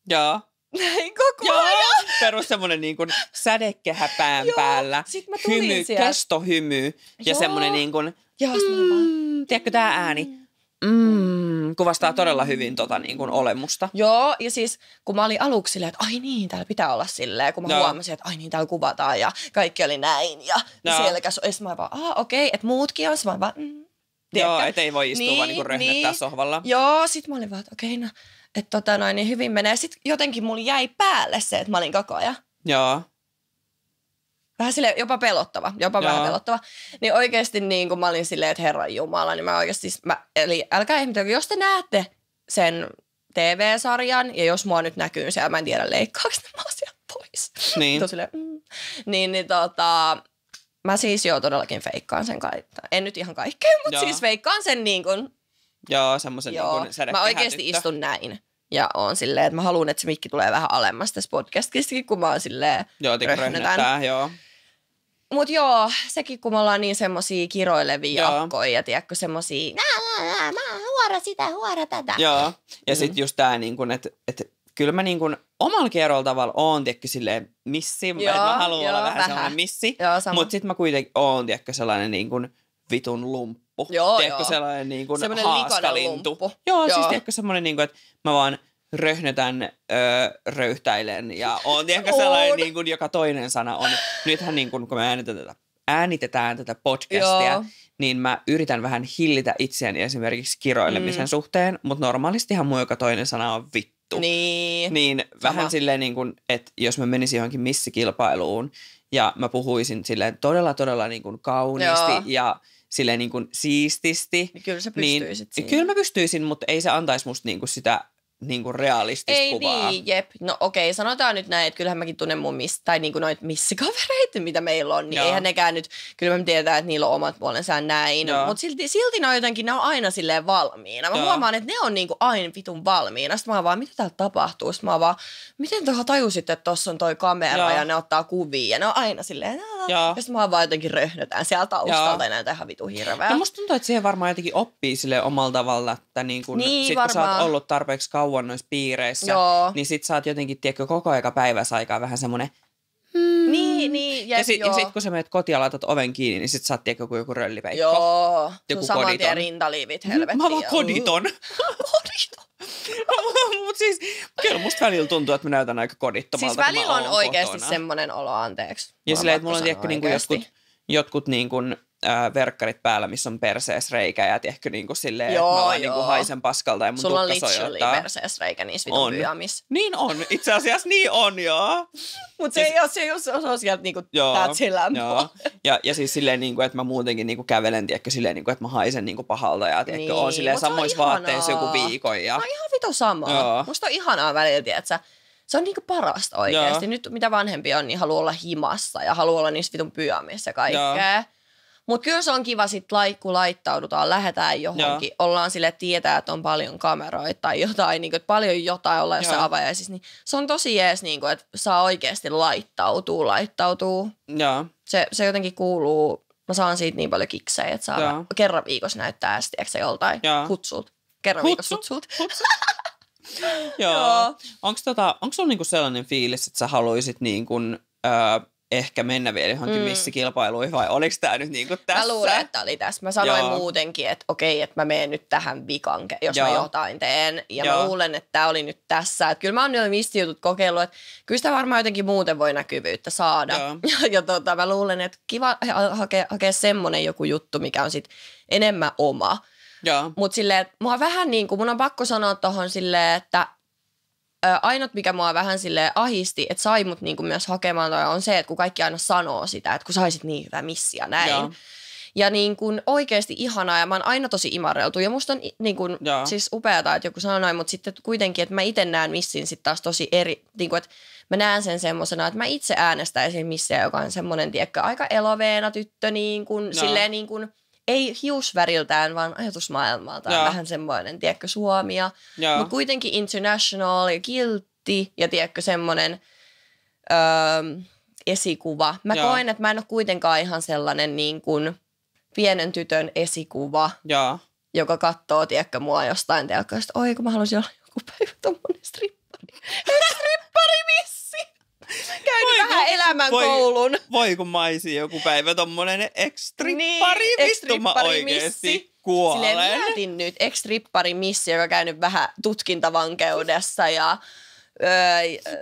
Joo. Näin koko ajan. Perus semmonen niin kuin sädekehä pään päällä. Sit mä tulin sieltä. Kestohymy ja semmonen niin kuin, tiedätkö tää ääni? Kuvastaa todella hyvin niin kuin olemusta. Joo, ja siis kun mä olin aluksi silleen, että ai niin, täällä pitää olla silleen, kun mä huomasin, että ai niin, täällä kuvataan ja kaikki oli näin ja selkäs. Ja sitten mä vaan, okei, että muutkin on. Mä vaan, joo, et ei voi istua vaan niin röhnättää sohvalla. Joo, sit mä olin vaan, että okei, no, että niin hyvin menee. Sitten jotenkin mulla jäi päälle se, että mä olin koko ajan. Joo. Vähän silleen, jopa pelottava. Vähän pelottava. Niin oikeesti niin kun mä olin silleen, että Herran Jumala, niin mä oikeesti, eli älkää ihmetellä, jos te näette sen TV-sarjan, ja jos mua nyt näkyy siellä, mä en tiedä leikkaako ne mä sieltä pois. Niin. Silleen, mä siis todellakin feikkaan sen kaiken. En nyt ihan kaikkea, mutta siis feikkaan sen niin kuin. Joo, semmoisen niin kuin sädekehä mä oikeasti istun näin. Ja on silleen, että mä haluan, että se mikki tulee vähän alemmas tässä podcastistakin, kun mä oon silleen röhnetään. Joo. Mut sekin kun me ollaan niin semmosia kiroilevia akkoja ja tiedätkö semmosia, mä huora tätä. Joo, ja sit just tää niin kun, että kyllä mä niin kun omalla kierrolla tavalla oon, tiedätkö, silleen missi. Mä haluan olla vähän sellainen missi. Mut sit mä kuitenkin oon, tiedätkö, sellainen niin kun vitun lumppu. Tiedätkö, sellainen niin kun haaskalintu. Siis tiedätkö semmoinen niin kun, että mä vaan röhnötän, röyhtäilen ja on tiedätkö sellainen, niin kuin, joka toinen sana on. Nythän niin kuin, kun me äänitetään tätä podcastia, niin mä yritän vähän hillitä itseäni esimerkiksi kiroilemisen suhteen, mutta normaalistihan mun joka toinen sana on vittu. Niin vähän silleen, niin kuin, että jos mä menisin johonkin missikilpailuun ja mä puhuisin silleen todella niin kuin kauniisti ja silleen niin kuin siististi. Niin kyllä sä pystyisit siinä. Kyllä mä pystyisin, mutta ei se antaisi musta niin kuin sitä niin kuin realistista kuvaa. Ei niin, jep. No okei, sanotaan nyt näin, että kyllähän mäkin tunnen mun tai niin kuin noita missikavereita, mitä meillä on, niin eihän nekään nyt, kyllä mä tiedän, että niillä on omat puolensa näin, mutta silti ne on jotenkin, ne on aina silleen valmiina. Mä huomaan, että ne on niin kuin aina vitun valmiina. Sitten mä oon vaan, mitä täällä tapahtuu? Sitten mä oon vaan, miten tuohon tajusit, että tossa on toi kamera ja ne ottaa kuvia ja ne on aina silleen, ja sitten mä oon vaan jotenkin röhnötään siellä taustalta ja näitä ihan vitun hirveä. No musta tuntuu, että siihen varmaan jotenkin oppii silleen omalla tavalla, että niin kun, sit kun sä oot ollut tarpeeksi kauan noissa piireissä, niin sit sä oot jotenkin, tiedätkö, koko aika päivässä aikaa vähän semmonen Niin, ja sit kun sä menet kotiin ja laitat oven kiinni, niin sit sä oot, tiedätkö, joku röllipeikko. Joku saman koditon. Tien rintaliivit, helvettiin. Mä vaan koditon. Mut siis, kyllä musta välillä tuntuu, että mä näytän aika kodittomalta, siis välillä on oikeesti semmonen olo, anteeksi. Ja silleen, että mulla on, tiedätkö, niin jotkut niin kuin verkkarit päällä, missä on perseessä reikä ja tiedätkö niin kuin silleen, että mä vaan niin kuin haisen paskalta ja mun sulla tukka sojottaa. Sulla on literally perseessä reikä niissä vitun pyjamis. Niin on, itse asiassa niin on, joo. Mutta se ei ole sieltä niinku tätsilän ja siis silleen, niin kuin, että mä muutenkin niin kuin kävelen, tiedätkö, silleen, niin kuin, että mä haisen niin kuin pahalta ja tiedätkö, niin. Oon silleen samoissa vaatteissa joku viikon. Ja. No ihan vitu sama. Musta on ihanaa välillä, tiedätkö. Se on niinku parasta oikeasti. Nyt mitä vanhempi on, niin haluaa olla himassa ja haluaa olla niissä vitun pyjamissa ja kaikkea. Mutta kyllä se on kiva sitten, kun laittaudutaan, lähdetään johonkin, ollaan sille, että tietää, että on paljon kameroita tai jotain, niin kuin, että paljon jotain olla jossain avajaisissa, niin se on tosi jees, niin kuin, että saa oikeasti laittautuu. Se jotenkin kuuluu, mä saan siitä niin paljon kiksejä, että saa kerran viikossa näyttää ästiäksä joltain kutsulta. Kerran viikossa kutsulta. Joo. Onko sulla niinku sellainen fiilis, että sä haluaisit niinku, ehkä mennä vielä johonkin missikilpailuihin vai oliko tää nyt niinku tässä? Mä luulen, että oli tässä. Mä sanoin muutenkin, että okei, että mä menen nyt tähän vikan, jos mä jotain teen. Ja mä luulen, että tää oli nyt tässä. Että kyllä mä oon nyt missijutut kokeillut, että kyllä sitä varmaan jotenkin muuten voi näkyvyyttä saada. Ja mä luulen, että kiva hakea semmonen joku juttu, mikä on sit enemmän oma. Mutta silleen, mua vähän niin kuin, mun on pakko sanoa tohon silleen, että ainut, mikä mua vähän silleen ahisti, että sai mut niinku myös hakemaan toi, on se, että kun kaikki aina sanoo sitä, että kun saisit niin hyvä missi ja näin. Ja niin kuin oikeasti ihanaa ja mä oon aina tosi imarreltu. Ja musta on niin kuin, siis upeata, että joku sanoo noin, mutta sitten kuitenkin, että mä itse näen missin sitten taas tosi eri, niin kuin, että mä näen sen semmosena, että mä itse äänestäisin missiä, joka on semmoinen, tiedätkö, aika eloveena tyttö, niin kuin, silleen niin kuin, ei hiusväriltään, vaan ajatusmaailmaltaan vähän semmoinen, tiedätkö, Suomia. Mutta kuitenkin international ja kiltti ja tiedätkö, semmoinen esikuva. Mä koen, että mä en ole kuitenkaan ihan sellainen niin kuin pienen tytön esikuva, joka katsoo, tiedätkö, mua jostain telkkarista. Oi, kun mä haluaisin olla joku päivä tommonen strippari. Stripparimissi! Käynyt vähän elämänkoulun. Voi kun mä olisin joku päivä tommonen ex-strippari. Vittu mä oikeesti kuolen. Silleen mietin nyt ex-stripparimissi, joka käynyt vähän tutkintavankeudessa ja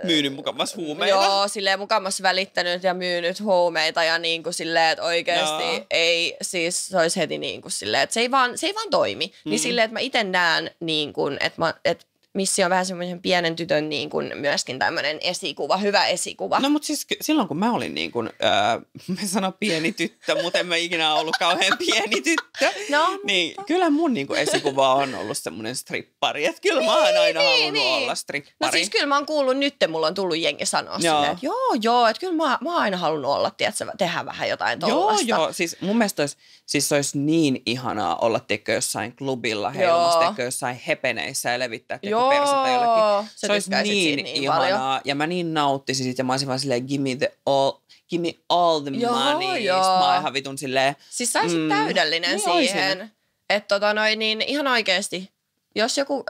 myynyt mukamas huumeita. Joo, silleen mukamas välittänyt ja myynyt huumeita ja niin kuin silleen, että oikeasti ei, siis se olisi heti niin kuin silleen, että se ei vaan toimi. Niin silleen, että mä itse näen niin kuin, että Missi on vähän semmoisen pienen tytön niin kuin myöskin tämmöinen esikuva, hyvä esikuva. No mutta siis silloin kun mä olin niin kuin, mä sanon pieni tyttö, mutta en mä ikinä ollut kauhean pieni tyttö. No, niin kyllä mun niin kuin esikuva on ollut semmoinen strippari. Että kyllä mä oon aina halunnut olla strippari. No siis kyllä mä oon kuullut nyt, mulla on tullut jengi sanoa silleen, että joo, että kyllä mä oon aina halunnut olla, tiedätkö, tehdä vähän jotain tollasta. Joo, siis mun mielestä se olisi niin ihanaa olla, tiedätkö, jossain klubilla heilumassa, tiedätkö, jossain hepeneissä ja levittää, tiedätkö, persettä jollekin. Se olisi niin ihanaa paljon. Ja mä niin nauttisin siitä ja mä olisin vaan silleen, give me all the money. Joo. Sitten mä oon ihan vitun silleen. Siis sä olisit täydellinen niin siihen. Että niin ihan oikeasti. Jos joku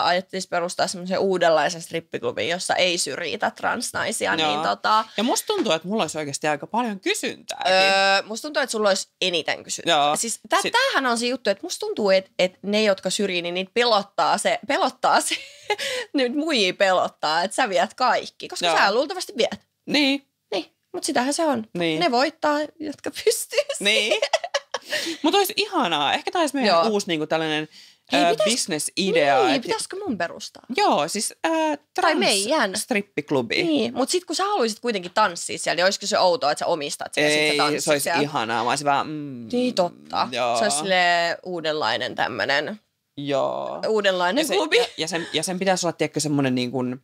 ajattelisi perustaa semmoisen uudenlaisen strippiklubin, jossa ei syrjitä transnaisia, niin Ja musta tuntuu, että mulla olisi oikeasti aika paljon kysyntää. Musta tuntuu, että sulla olisi eniten kysyntää. Siis tämähän on se juttu, että musta tuntuu, että ne, jotka syrjii, niin niitä pelottaa se. Nyt muijia pelottaa, että sä viet kaikki, koska sä luultavasti viet. Niin, mutta sitähän se on. Niin. Ne voittaa, jotka pystyy siihen. Niin. Mutta olisi ihanaa. Ehkä tämä olisi meidän uusi niinku tällainen business-idea. Niin, pitäisikö mun perustaa? Joo, siis trans-strippiklubi. Niin, mutta sitten kun sä haluaisit kuitenkin tanssia siellä, niin olisiko se outoa, että sä omistat sen ja sitten sä tanssit se olisi siellä? ihanaa. Mä olisin vaan, niin, totta. Joo. Se olisi silleen uudenlainen tämmönen. Joo. Uudenlainen klubi. Ja sen pitäisi olla, tiedätkö, semmoinen niin kuin,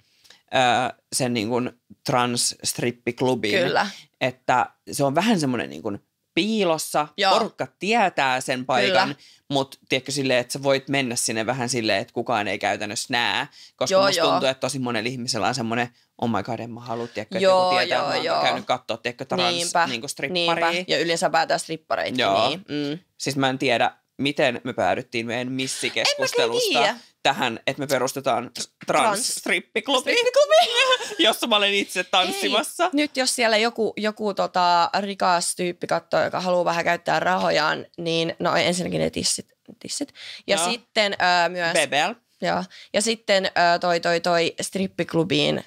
sen niin kuin trans-strippiklubin. Kyllä. Että se on vähän semmoinen niin kuin piilossa. Joo. Porukka tietää sen paikan, mutta tiedätkö silleen, että sä voit mennä sinne vähän silleen, että kukaan ei käytännössä näe. Koska musta tuntuu, että tosi monen ihmisellä on semmoinen, oh my god, en mä halua, tiedätkö, että joku tietää, että mä oon käynyt katsoa, tiedätkö, trans-stripparia. Ja yleensä päätään strippareita. Joo. Niin. Siis mä en tiedä, miten me päädyttiin meidän missikeskustelusta tähän, että me perustetaan trans-strippiklubi, jossa mä olen itse tanssimassa. Hei, nyt jos siellä joku rikas tyyppi katsoo, joka haluaa vähän käyttää rahojaan, niin no ensinnäkin ne tissit. Ja sitten myös Bebel. Joo. Ja sitten toi strippiklubiin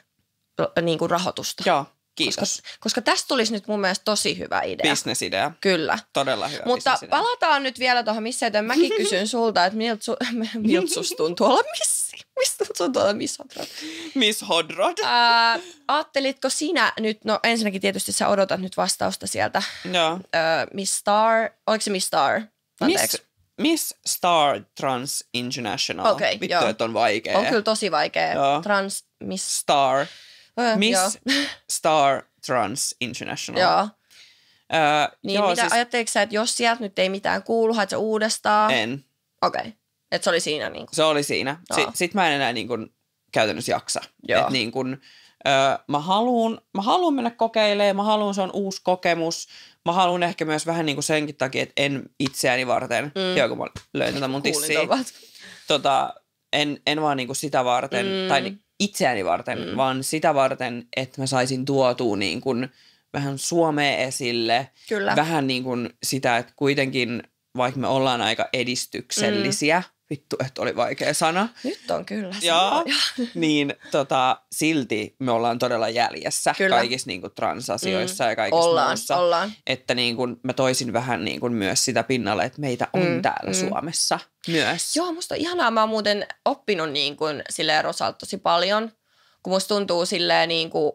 niin kuin rahoitusta. Joo. Kiitos. Koska tästä tulisi nyt mun mielestä tosi hyvä idea. Business-idea. Kyllä. Todella hyvä mutta business-idea. Palataan nyt vielä tuohon missä, että mäkin kysyn sulta, että miltä susta tuntuu olla missi? Mistä tuntuu olla Miss Hodrod? Miss Hodrod. Ajattelitko sinä nyt, no ensinnäkin tietysti sä odotat nyt vastausta sieltä. Joo. Miss Star, oliko se Miss Star? Miss Star Trans International. Okay, vittu, että on vaikea. On kyllä tosi vaikea. Joo. Trans Miss Star. Miss Star Trans International. Joo. Ajatteliko sä, että jos sieltä nyt ei mitään kuulu, haet sä uudestaan? En. Okei. Että se oli siinä niin kuin. Se oli siinä. Sitten mä en enää niin kuin käytännössä jaksa. Että niin kuin, mä haluun mennä kokeilemaan, mä haluun, se on uusi kokemus. Mä haluun ehkä myös vähän niin kuin senkin takia, että en itseäni varten. Joo, kun mä löin tätä mun tissiä. En vaan niin kuin sitä varten, tai itseäni varten, vaan sitä varten, että mä saisin tuotua niin kuin vähän Suomea esille. Kyllä. Vähän niin kuin sitä, että kuitenkin, vaikka me ollaan aika edistyksellisiä, vittu, että oli vaikea sana. Nyt on kyllä. Joo, niin silti me ollaan todella jäljessä kaikissa niin kuin transasioissa ja kaikissa muussa. Ollaan. Että niin kuin mä toisin vähän niin kuin myös sitä pinnalle, että meitä on täällä Suomessa myös. Joo, musta on ihanaa. Mä oon muuten oppinut niin kuin silleen Rosalta tosi paljon, kun musta tuntuu silleen niin kuin,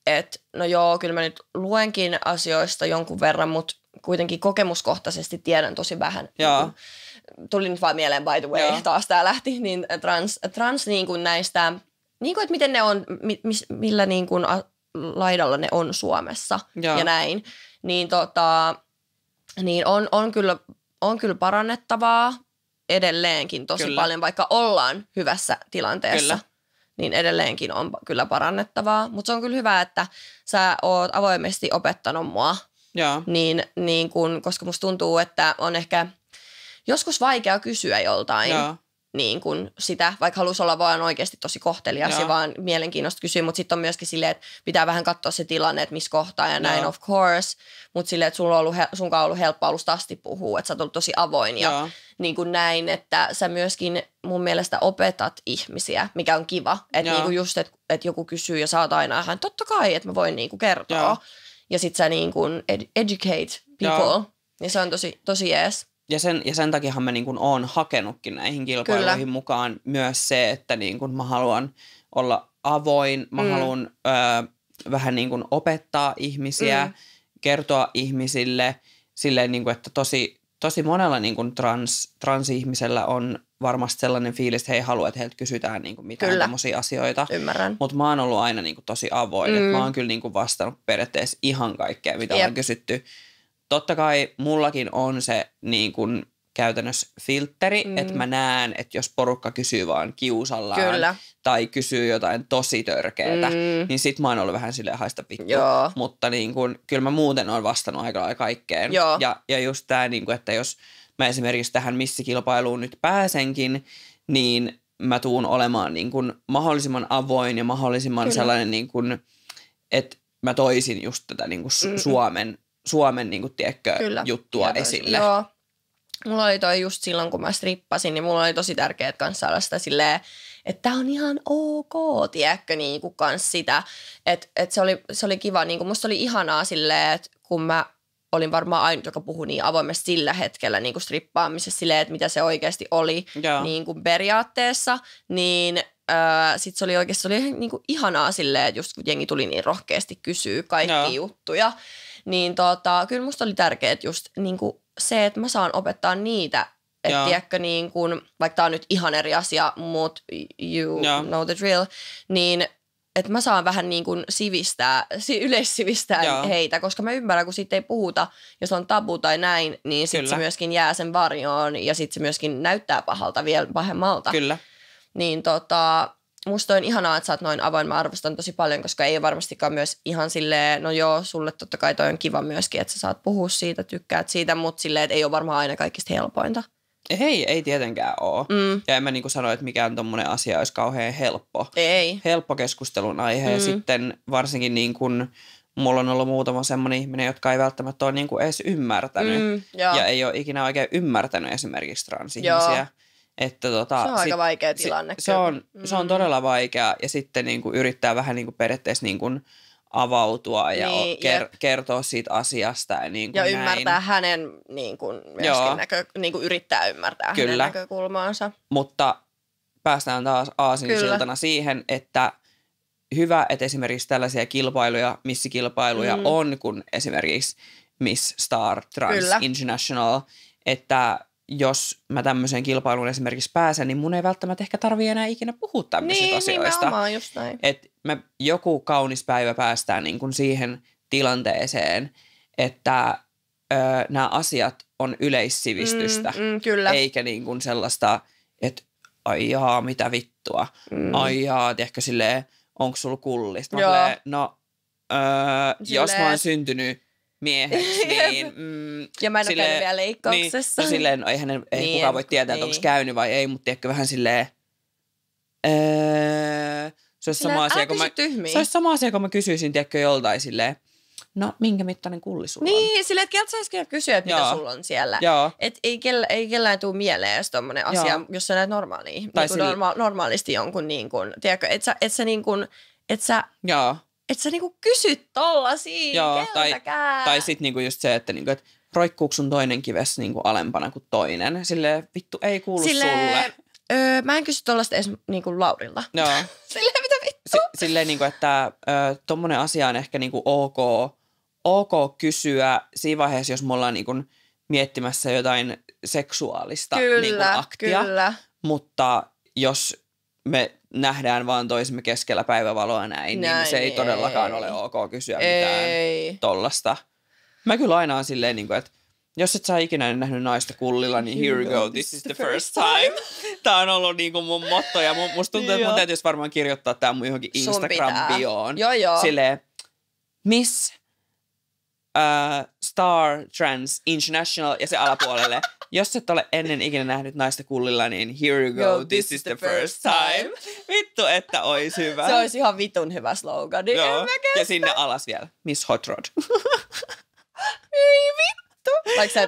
että no joo, kyllä mä nyt luenkin asioista jonkun verran, mutta kuitenkin kokemuskohtaisesti tiedän tosi vähän. Joo. Tuli nyt vaan mieleen, by the way, taas tää lähti, niin trans niin kuin näistä, niin kuin, että miten ne on, millä niin kuin laidalla ne on Suomessa ja näin, niin, niin on kyllä parannettavaa edelleenkin tosi paljon, vaikka ollaan hyvässä tilanteessa. Niin edelleenkin on kyllä parannettavaa, mutta se on kyllä hyvä, että sä oot avoimesti opettanut mua, niin kun, koska musta tuntuu, että on ehkä joskus vaikea kysyä joltain niin kuin sitä, vaikka haluaisi olla vaan oikeasti tosi kohtelias ja vaan mielenkiinnosta kysyä, mutta sitten on myöskin silleen, että pitää vähän katsoa se tilanne, että missä kohtaa ja näin of course, mutta silleen, että sunkaan on ollut helppoa alusta asti puhua, että sä oot ollut tosi avoin ja niin kuin näin, että sä myöskin mun mielestä opetat ihmisiä, mikä on kiva, että niin kuin just, että joku kysyy ja sä oot aina ihan, totta kai, että mä voin niin kuin kertoa ja sit sä niin kuin educate people, niin se on tosi jees. Ja sen takiahan mä niin kuin oon hakenutkin näihin kilpailuihin Kyllä. mukaan myös se, että niin kuin mä haluan olla avoin, mä haluan vähän niin kuin opettaa ihmisiä, kertoa ihmisille silleen, niin kuin, että tosi monella niin kuin transihmisellä on varmasti sellainen fiilis, että he ei halua, että heiltä kysytään niin kuin mitään tämmöisiä asioita. Ymmärrän. Mutta mä oon ollut aina niin kuin tosi avoin. Että mä oon kyllä niin kuin vastannut periaatteessa ihan kaikkea, mitä on kysytty. Totta kai mullakin on se niin kuin käytännössä filtteri, että mä näen, että jos porukka kysyy vaan kiusallaan tai kysyy jotain tosi törkeätä, niin sit mä oon ollut vähän silleen haista vittu. Mutta niin kun, kyllä mä muuten oon vastannut aika lailla kaikkeen. Ja just tää, niin kun, että jos mä esimerkiksi tähän missikilpailuun nyt pääsenkin, niin mä tuun olemaan niin kun mahdollisimman avoin ja mahdollisimman sellainen, niin kun, että mä toisin just tätä niin kun Suomen niin kun, tiedätkö, juttua esille. Joo. Mulla oli toi just silloin, kun mä strippasin, niin mulla oli tosi tärkeää kanssa olla sitä silleen, että tää on ihan ok, tiedätkö, niin kuin kans sitä. Että se oli kiva, niin kuin musta oli ihanaa silleen, että kun mä olin varmaan ainut, joka puhui niin avoimesti sillä hetkellä niin kuin strippaamisessa silleen, että mitä se oikeasti oli niin kuin periaatteessa, niin sit se oli oikeasti niin kuin ihanaa silleen, että just kun jengi tuli niin rohkeasti kysyä kaikkia juttuja, niin kyllä musta oli tärkeää just niin kuin se, että mä saan opettaa niitä, että tiedätkö niin kuin, vaikka tää on nyt ihan eri asia, mutta you know the drill, niin että mä saan vähän niin kuin yleissivistää heitä, koska mä ymmärrän, kun siitä ei puhuta, jos on tabu tai näin, niin sit se myöskin jää sen varjoon ja sit se myöskin näyttää pahalta vielä pahemmalta. Kyllä. Niin musta on ihanaa, että sä oot noin avoin. Mä arvostan tosi paljon, koska ei varmastikaan myös ihan silleen, no joo, sulle totta kai toi on kiva myöskin, että sä saat puhua siitä, tykkäät siitä, mutta silleen, että ei ole varmaan aina kaikista helpointa. Ei tietenkään ole. Ja en mä niin kuin sano, että mikään tommonen asia olisi kauhean helppo. Ei. Helppo keskustelun aihe. Ja sitten varsinkin niin kuin mulla on ollut muutama semmoinen ihminen, jotka ei välttämättä ole niin kuin edes ymmärtänyt. Ja ei ole ikinä oikein ymmärtänyt esimerkiksi transihmisiä. Että se on aika vaikea tilanne. Se on todella vaikea ja sitten niin kuin yrittää vähän niin kuin periaatteessa niin kuin avautua ja kertoa siitä asiasta. Ja, niin kuin ja ymmärtää hänen niin kuin, myöskin niin kuin yrittää ymmärtää hänen näkökulmaansa. Mutta päästään taas aasinsiltana siihen, että hyvä, että esimerkiksi tällaisia kilpailuja, missikilpailuja on, kun esimerkiksi Miss Star Trans International, että jos mä tämmöiseen kilpailuun esimerkiksi pääsen, niin mun ei välttämättä ehkä tarvitse enää ikinä puhua tämmöisistä asioista. Nimenomaan, just näin. Että joku kaunis päivä päästään niin kuin siihen tilanteeseen, että nämä asiat on yleissivistystä. Kyllä. Eikä niin kuin sellaista, että ai jaa, mitä vittua. Ai jaa, tiedätkö silleen, onko sulla kullista? Jos mä oon syntynyt mieheksi, niin ja mä en ole käynyt vielä leikkauksessa. Niin, silleen, ei kukaan voi tietää, että onko käynyt vai ei, mutta tiedätkö vähän silleen, se olisi sama asia, kun mä kysyisin, tiedätkö, joltain silleen, no minkä mittainen kulli sulla on? Niin, silleen, että keltä saisikin kysyä, että mitä sulla on siellä. Että ei kellään tule mieleen edes tommonen asia, jos sä näet normaalisti jonkun niin kuin, tiedätkö, et sä niin kuin, et sä niinku kysyt tollasia keltäkään. Tai sit niinku just se, että niinku, et roikkuuko sun toinen kives niinku alempana kuin toinen. Silleen vittu ei kuulu sulle. Mä en kysy tollasta edes niinku Laurilta. Joo. Silleen mitä vittu. Silleen niinku, että tommonen asia on ehkä niinku ok kysyä siinä vaiheessa, jos me ollaan niinku miettimässä jotain seksuaalista niinku aktia. Kyllä. Mutta jos me nähdään vaan toisemme keskellä päivävaloa näin, niin se ei todellakaan ole ok kysyä mitään tollasta. Mä kyllä aina on silleen, että jos et sä ikinä nähnyt naista kullilla, niin here you go, this is the first time. Tää on ollut niinku mun motto ja musta tuntuu, että mun täytyisi varmaan kirjoittaa tää mun johonkin Instagram-bioon. Silleen, Miss Star Trans International ja se alapuolelle. Jos et ole ennen ikinä nähnyt naista kullilla, niin here you go, this is the first time. Vittu, että ois hyvä. Se olisi ihan vitun hyvä slogan. Joo. Ja sinne alas vielä, Miss Hot Rod. Ei vittu. Vaikka sä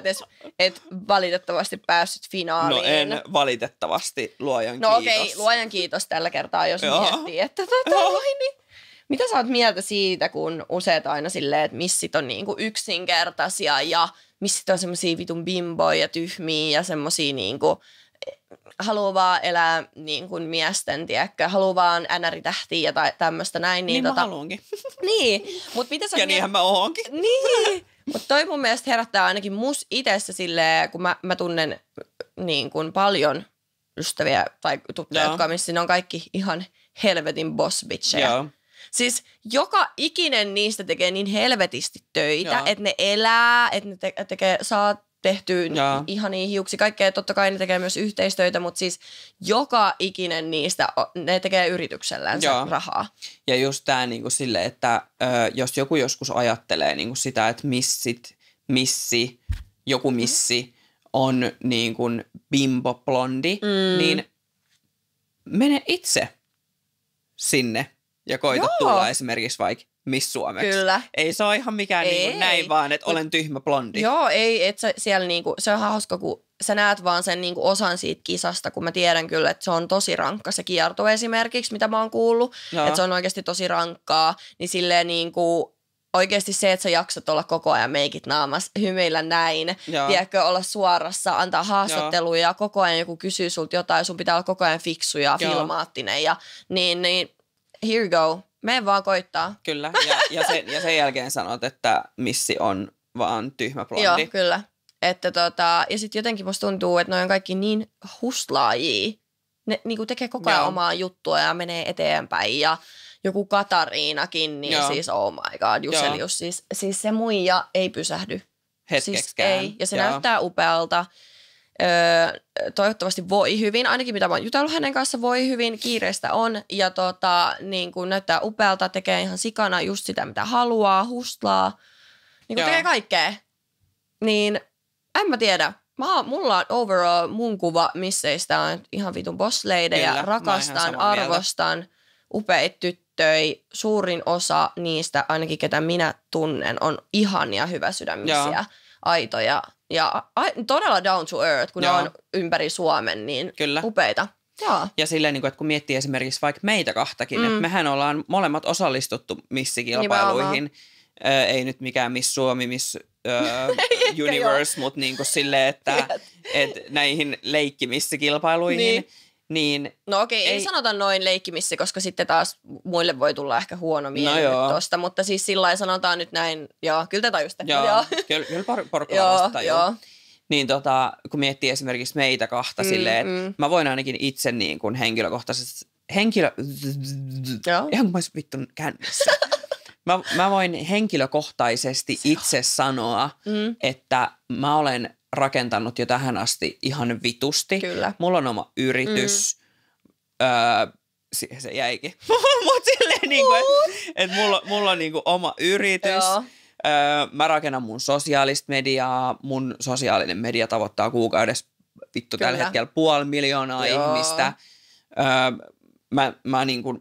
et valitettavasti päässyt finaaliin. No en valitettavasti, luojan kiitos. No okei, luojan kiitos tällä kertaa, jos miettii, että niin. Mitä sä oot mieltä siitä, kun useat aina silleen, että missit on niinku yksinkertaisia ja missit on semmosia vitun bimboja ja tyhmiä ja semmosia niinku haluaa vaan elää niin kuin miesten, tiedäkö, haluaa vaan NR-tähtiä tai tämmöistä näin. Niin mä haluunkin. Niin, mutta mitä sä... Ja niinhän mä oonkin. Niin, mutta toi mun mielestä herättää ainakin mus itessä silleen, kun mä tunnen niin kuin paljon ystäviä tai tuttuja, jotka missä ne on kaikki ihan helvetin boss bitchejä. Joo. Siis joka ikinen niistä tekee niin helvetisti töitä, että ne elää, että ne saa tehtyä ihania hiuksia. Kaikkea totta kai ne tekee myös yhteistöitä, mutta siis joka ikinen niistä, ne tekee yrityksellään rahaa. Ja just tää niinku silleen, että jos joku joskus ajattelee niinku sitä, että joku missi on niinku bimbo-blondi, niin mene itse sinne ja koita tulla esimerkiksi vaikka Miss Suomeksi. Kyllä. Ei se ole ihan mikään niinku näin vaan, että olen tyhmä blondi. Joo, ei, että siellä niinku, se on hauska, kun sä näet vaan sen niinku osan siitä kisasta, kun mä tiedän kyllä, että se on tosi rankka se kierto esimerkiksi, mitä mä oon kuullut, että se on oikeasti tosi rankkaa, niin silleen niinku oikeasti se, että sä jaksat olla koko ajan meikit naamassa, hymyillä näin, tiedätkö, olla suorassa, antaa haastatteluja, koko ajan joku kysyy sulta jotain, sun pitää olla koko ajan fiksu ja filmaattinen ja niin, here you go. Mene vaan koittaa. Kyllä, ja sen jälkeen sanot, että missi on vaan tyhmä blondi. Joo, kyllä. Että ja sitten jotenkin musta tuntuu, että noi on kaikki niin hustlaajia. Ne niinku tekee koko ajan omaa juttua ja menee eteenpäin. Ja joku Katariinakin, niin siis oh my god, Juselius. Siis se muija ei pysähdy. Hetkekään. Siis ei, ja se näyttää upealta. Toivottavasti voi hyvin, ainakin mitä mä oon jutellut hänen kanssa, voi hyvin, kiireistä on ja niin kuin näyttää upealta, tekee ihan sikana just sitä mitä haluaa, hustlaa, niin kuin tekee kaikkea, niin en mä tiedä, mulla on overall mun kuva misseistä on ihan vitun bossleidejä, rakastan, arvostan, upeita tyttöjä, suurin osa niistä ainakin ketä minä tunnen on ihania hyväsydämisiä, aitoja. Ja todella down to earth, kun ne on ympäri Suomen, niin upeita. Ja silleen, että kun miettii esimerkiksi vaikka meitä kahtakin, että mehän ollaan molemmat osallistuttu missikilpailuihin. Ei nyt mikään Miss Suomi, Miss Universe, mutta niin kuin silleen, että näihin leikkimissikilpailuihin. Niin, no okei, ei sanota noin leikkimissi, koska sitten taas muille voi tulla ehkä huono mieli tosta, mutta siis sillä lailla sanotaan nyt näin, kyllä te tajusitte. Joo, kyllä porukalla vasta tajuu. Niin kun miettii esimerkiksi meitä kahta silleen, että mä voin ainakin itse niin kuin henkilökohtaisesti, ihan kun mä olisin vittun kännissä. Mä voin henkilökohtaisesti itse sanoa, että mä olen rakentanut jo tähän asti ihan vitusti. Kyllä. Mulla on oma yritys. Se jäikin. Mutta silleen niinku, että mulla on niinku oma yritys. Mä rakennan mun sosiaalista mediaa. Mun sosiaalinen media tavoittaa kuukaudessa tällä hetkellä 500 000 ihmistä.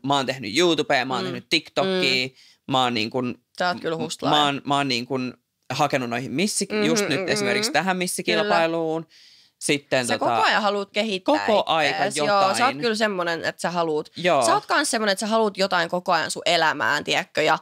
Mä oon tehnyt YouTubea, mä oon tehnyt TikTokia. Mä oon niinku, sä oot kyllä hustlaaja. Mä oon niinku hakenut noihin just nyt esimerkiksi tähän missikilpailuun. Sitten sä koko ajan haluat kehittää koko aika jotain. Joo, sä oot kyllä semmonen, että sä haluut. Sä oot kans semmonen, että sä haluut jotain koko ajan sun elämään, tiedätkö, ja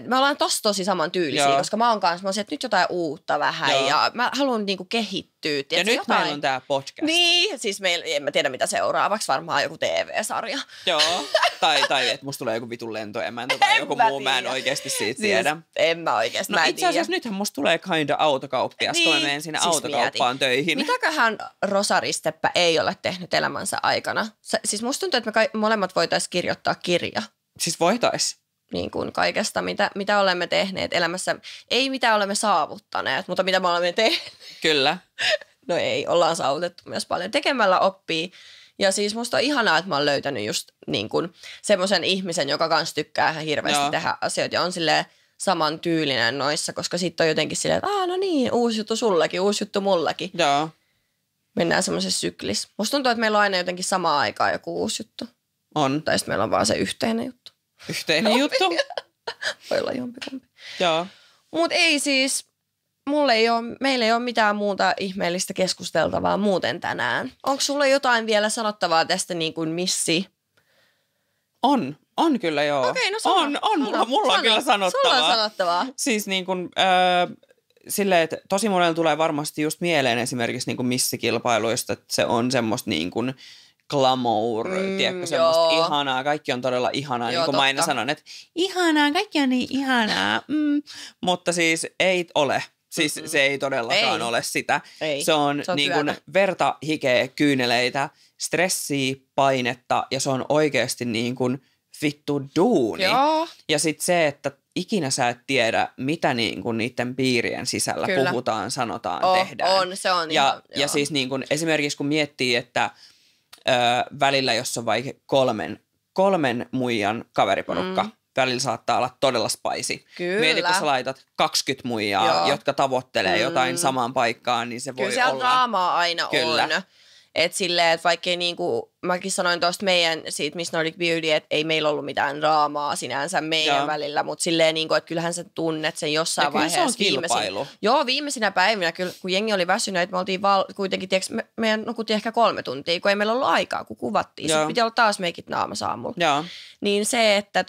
me ollaan tosi saman tyylisiä, koska mä oon kanssa, että nyt jotain uutta vähän ja mä haluan niinku kehittyä. Tiedätkö, ja nyt jotain. Meillä on tää podcast. Niin, siis en mä tiedä mitä seuraavaksi, varmaan joku TV-sarja. Joo, tai että musta tulee joku vitun lentoemäntä tai joku muu, mä en oikeasti siitä tiedä. En mä oikeasti, no itse asiassa nythän musta tulee kinda autokauppias, kun mä menen sinne autokauppaan töihin. Mitäköhän Rosari Steppä ei ole tehnyt elämänsä aikana? Siis musta tuntuu, että me molemmat voitaisiin kirjoittaa kirja. Siis voitais. Niin kuin kaikesta, mitä olemme tehneet elämässä. Ei mitä olemme saavuttaneet, mutta mitä me olemme tehneet. Kyllä. No ei, ollaan saavutettu myös paljon. Tekemällä oppii. Ja siis musta on ihanaa, että mä oon löytänyt just niin kuin semmoisen ihmisen, joka kans tykkää ihan hirveästi tehdä asioita. Ja on silleen saman tyylinen noissa, koska sitten on jotenkin silleen, että no niin, uusi juttu sullekin, uusi juttu mullekin. Joo. Mennään semmoisessa syklissä. Musta tuntuu, että meillä on aina jotenkin samaan aikaan joku uusi juttu. On. Tai sitten meillä on vaan se yhteinen juttu. Yhteinen juttu. Voi olla jompikumpi. Joo. Mut ei siis, meillä ei ole mitään muuta ihmeellistä keskusteltavaa muuten tänään. Onko sulla jotain vielä sanottavaa tästä niin kuin missi? On. On kyllä, joo. Okei, no sano. Mulla on kyllä sanottavaa. Sulla on sanottavaa. Siis niin kuin, silleen, että tosi monella tulee varmasti just mieleen esimerkiksi niin kuin missikilpailuista, että se on semmoista niin kuin glamour, tiedätkö, semmoista ihanaa. Kaikki on todella ihanaa, joo, niin kuin mä aina sanon, että ihanaa, kaikki on niin ihanaa. Mutta siis ei ole. Siis se ei todellakaan ole sitä. Se on niin kuin verta, hikeä, kyyneleitä, stressiä, painetta ja se on oikeasti niin kuin vittu duuni. Joo. Ja sitten se, että ikinä sä et tiedä, mitä niin kuin niiden piirien sisällä puhutaan, sanotaan, tehdään. Se on ja siis niin kuin esimerkiksi kun miettii, että välillä, jos on vaikka kolmen muijan kaveriporukka, välillä saattaa olla todella spicy. Kyllä. Mieti, kun sä laitat 20 muijaa, jotka tavoittelee jotain samaan paikkaan, niin se voi olla. Kyllä siellä draamaa aina on. Että silleen, että vaikkei niinku, mäkin sanoin tuosta meidän, siitä Miss Nordic Beauty, että ei meillä ollut mitään draamaa sinänsä meidän välillä, mutta silleen niinku, että kyllähän sä tunnet sen jossain vaiheessa. Viimeisinä päivinä, kyllä, kun jengi oli väsynyt, että me oltiin kuitenkin, tiiäks, meidän nukuttiin ehkä 3 tuntia, kun ei meillä ollut aikaa, kun kuvattiin. Sitten piti olla taas meikit naamassa aamulla. Niin se, että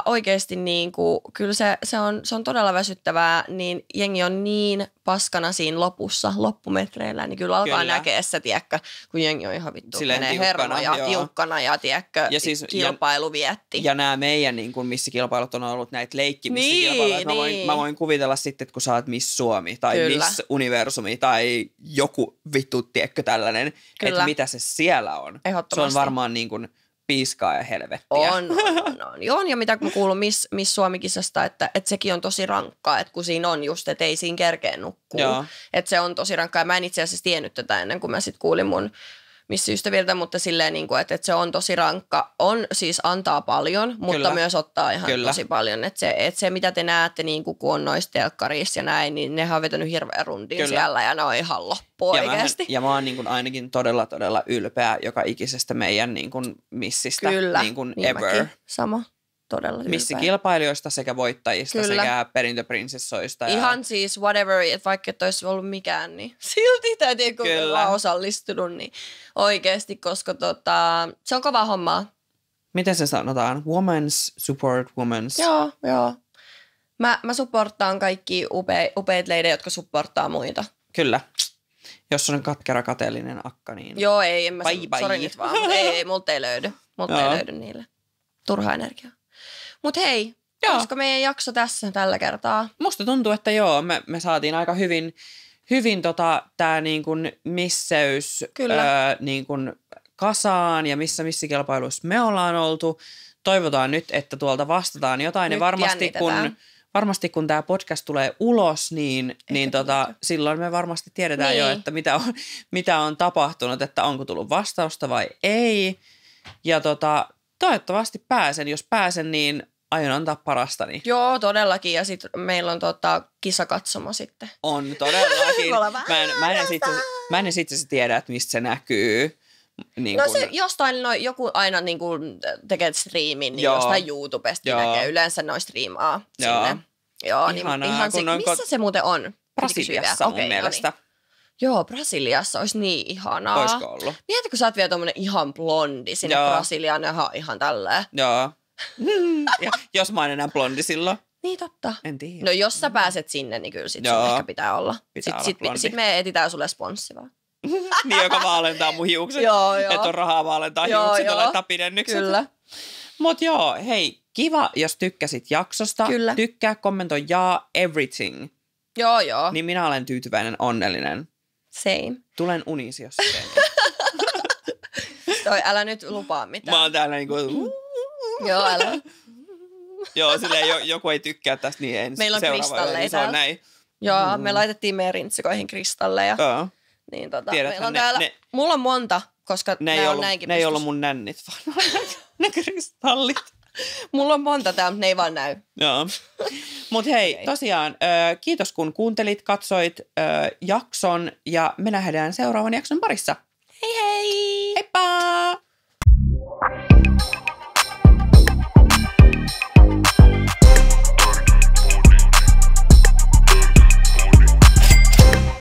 oikeasti niinku, kyllä se on todella väsyttävää, niin jengi on niin paskana siinä loppumetreillä, niin kyllä alkaa näkeä se, tiedätkö, kun jengi on ihan vittu, menee hermoja tiukkana ja tiedätkö, ja siis, kilpailu vietti. Ja nämä meidän niin kuin missikilpailut on ollut näitä leikkimissakilpailuja. Mä voin kuvitella sitten, että kun sä oot Miss Suomi tai Miss Universumi tai joku vittu, tiedätkö, tällainen, että mitä se siellä on. Se on varmaan niin kuin piiskaa ja helvettiä. On. Joo, ja mitä mä kuulun Miss Suomi-kisasta, että sekin on tosi rankkaa, että kun siinä on just, että ei siinä kerkeä nukkuu. Että se on tosi rankkaa. Ja mä en itse asiassa tiennyt tätä ennen kuin mä sitten kuulin mun missiystäviltä, mutta silleen, niin kuin, että se on tosi rankka. On siis antaa paljon, mutta myös ottaa ihan tosi paljon. Että se, mitä te näette, niin kuin, kun on noissa telkkarissa ja näin, niin nehän on vetänyt hirveän rundin siellä ja ne on ihan loppu oikeasti. Ja mä oon niin kuin ainakin todella, todella ylpeä joka ikisestä meidän niin kuin missistä. Kyllä, niin kuin niin ever. Mäkin. Sama. Todella ylpeä. Missikilpailijoista sekä voittajista sekä perintöprinsessoista. Ihan siis whatever, että vaikka et olisi ollut mikään, niin silti täytyy kun ollaan osallistunut, niin oikeasti, koska se on kova hommaa. Miten se sanotaan? Women's support women's. Joo. Mä supportaan kaikki upeat leidejä, jotka supporttaa muita. Kyllä. Jos on katkera kateellinen akka, niin joo, en mä sori nyt vaan. Ei, multa ei löydy. Multa ei löydy niille. Turhaa energiaa. Mut hei, olisiko meidän jakso tässä tällä kertaa? Musta tuntuu, että me saatiin aika hyvin tää niin kuin misseys niin kuin kasaan ja missikilpailuissa me ollaan oltu. Toivotaan nyt, että tuolta vastataan jotain. Nyt ja varmasti kun tämä podcast tulee ulos, niin silloin me varmasti tiedetään jo, että mitä on tapahtunut, että onko tullut vastausta vai ei. Ja toivottavasti pääsen. Jos pääsen, niin aion antaa parastani. Joo, todellakin. Ja sitten meillä on kisakatsomo sitten. On todellakin. Mä en itse asiassa tiedä, että mistä se näkyy. Niin se jostain, joku aina niin kuin tekee striimin, niin jostain YouTubesta näkee. Yleensä noi striimaa sinne. Joo, ihanaa, niin missä se muuten on? Brasiliassa mun mielestä. No niin. Joo, Brasiliassa olisi niin ihanaa. Olisiko ollut? Mieti, kun sä oot vielä tommonen ihan blondi sinne Brasiliaan ihan tälleen. Joo. Ja jos mä oon enää blondi silloin. Niin totta. En tiedä. No jos sä pääset sinne, niin kyllä sit sun ehkä pitää olla. Sitten me etsitään sulle sponssivaa. Niin, joka vaalentaa mun hiukset. Joo. Että on rahaa vaalentaa hiukset ja laittaa pidennykset. Kyllä. Mut joo, hei, kiva jos tykkäsit jaksosta. Kyllä. Tykkää, kommentoi everything. Joo. Niin minä olen tyytyväinen, onnellinen. Same. Tulen unisi, jos älä nyt lupaa mitään. Mä oon täällä niinku... Joo, älä. Joo, silleen joku ei tykkää tästä niin ensin. Meillä on kristalleja niin se on näin. Joo, me laitettiin meidän rintsikoihin kristalleja. Joo. Niin meillä on täällä... Mulla on monta, koska nämä on näinkin Ne ei ollut mun nännit, vaan ne kristallit. Mulla on monta täällä, mutta ne ei vaan näy. Joo. Mut hei, tosiaan kiitos kun kuuntelit, katsoit jakson ja me nähdään seuraavan jakson parissa.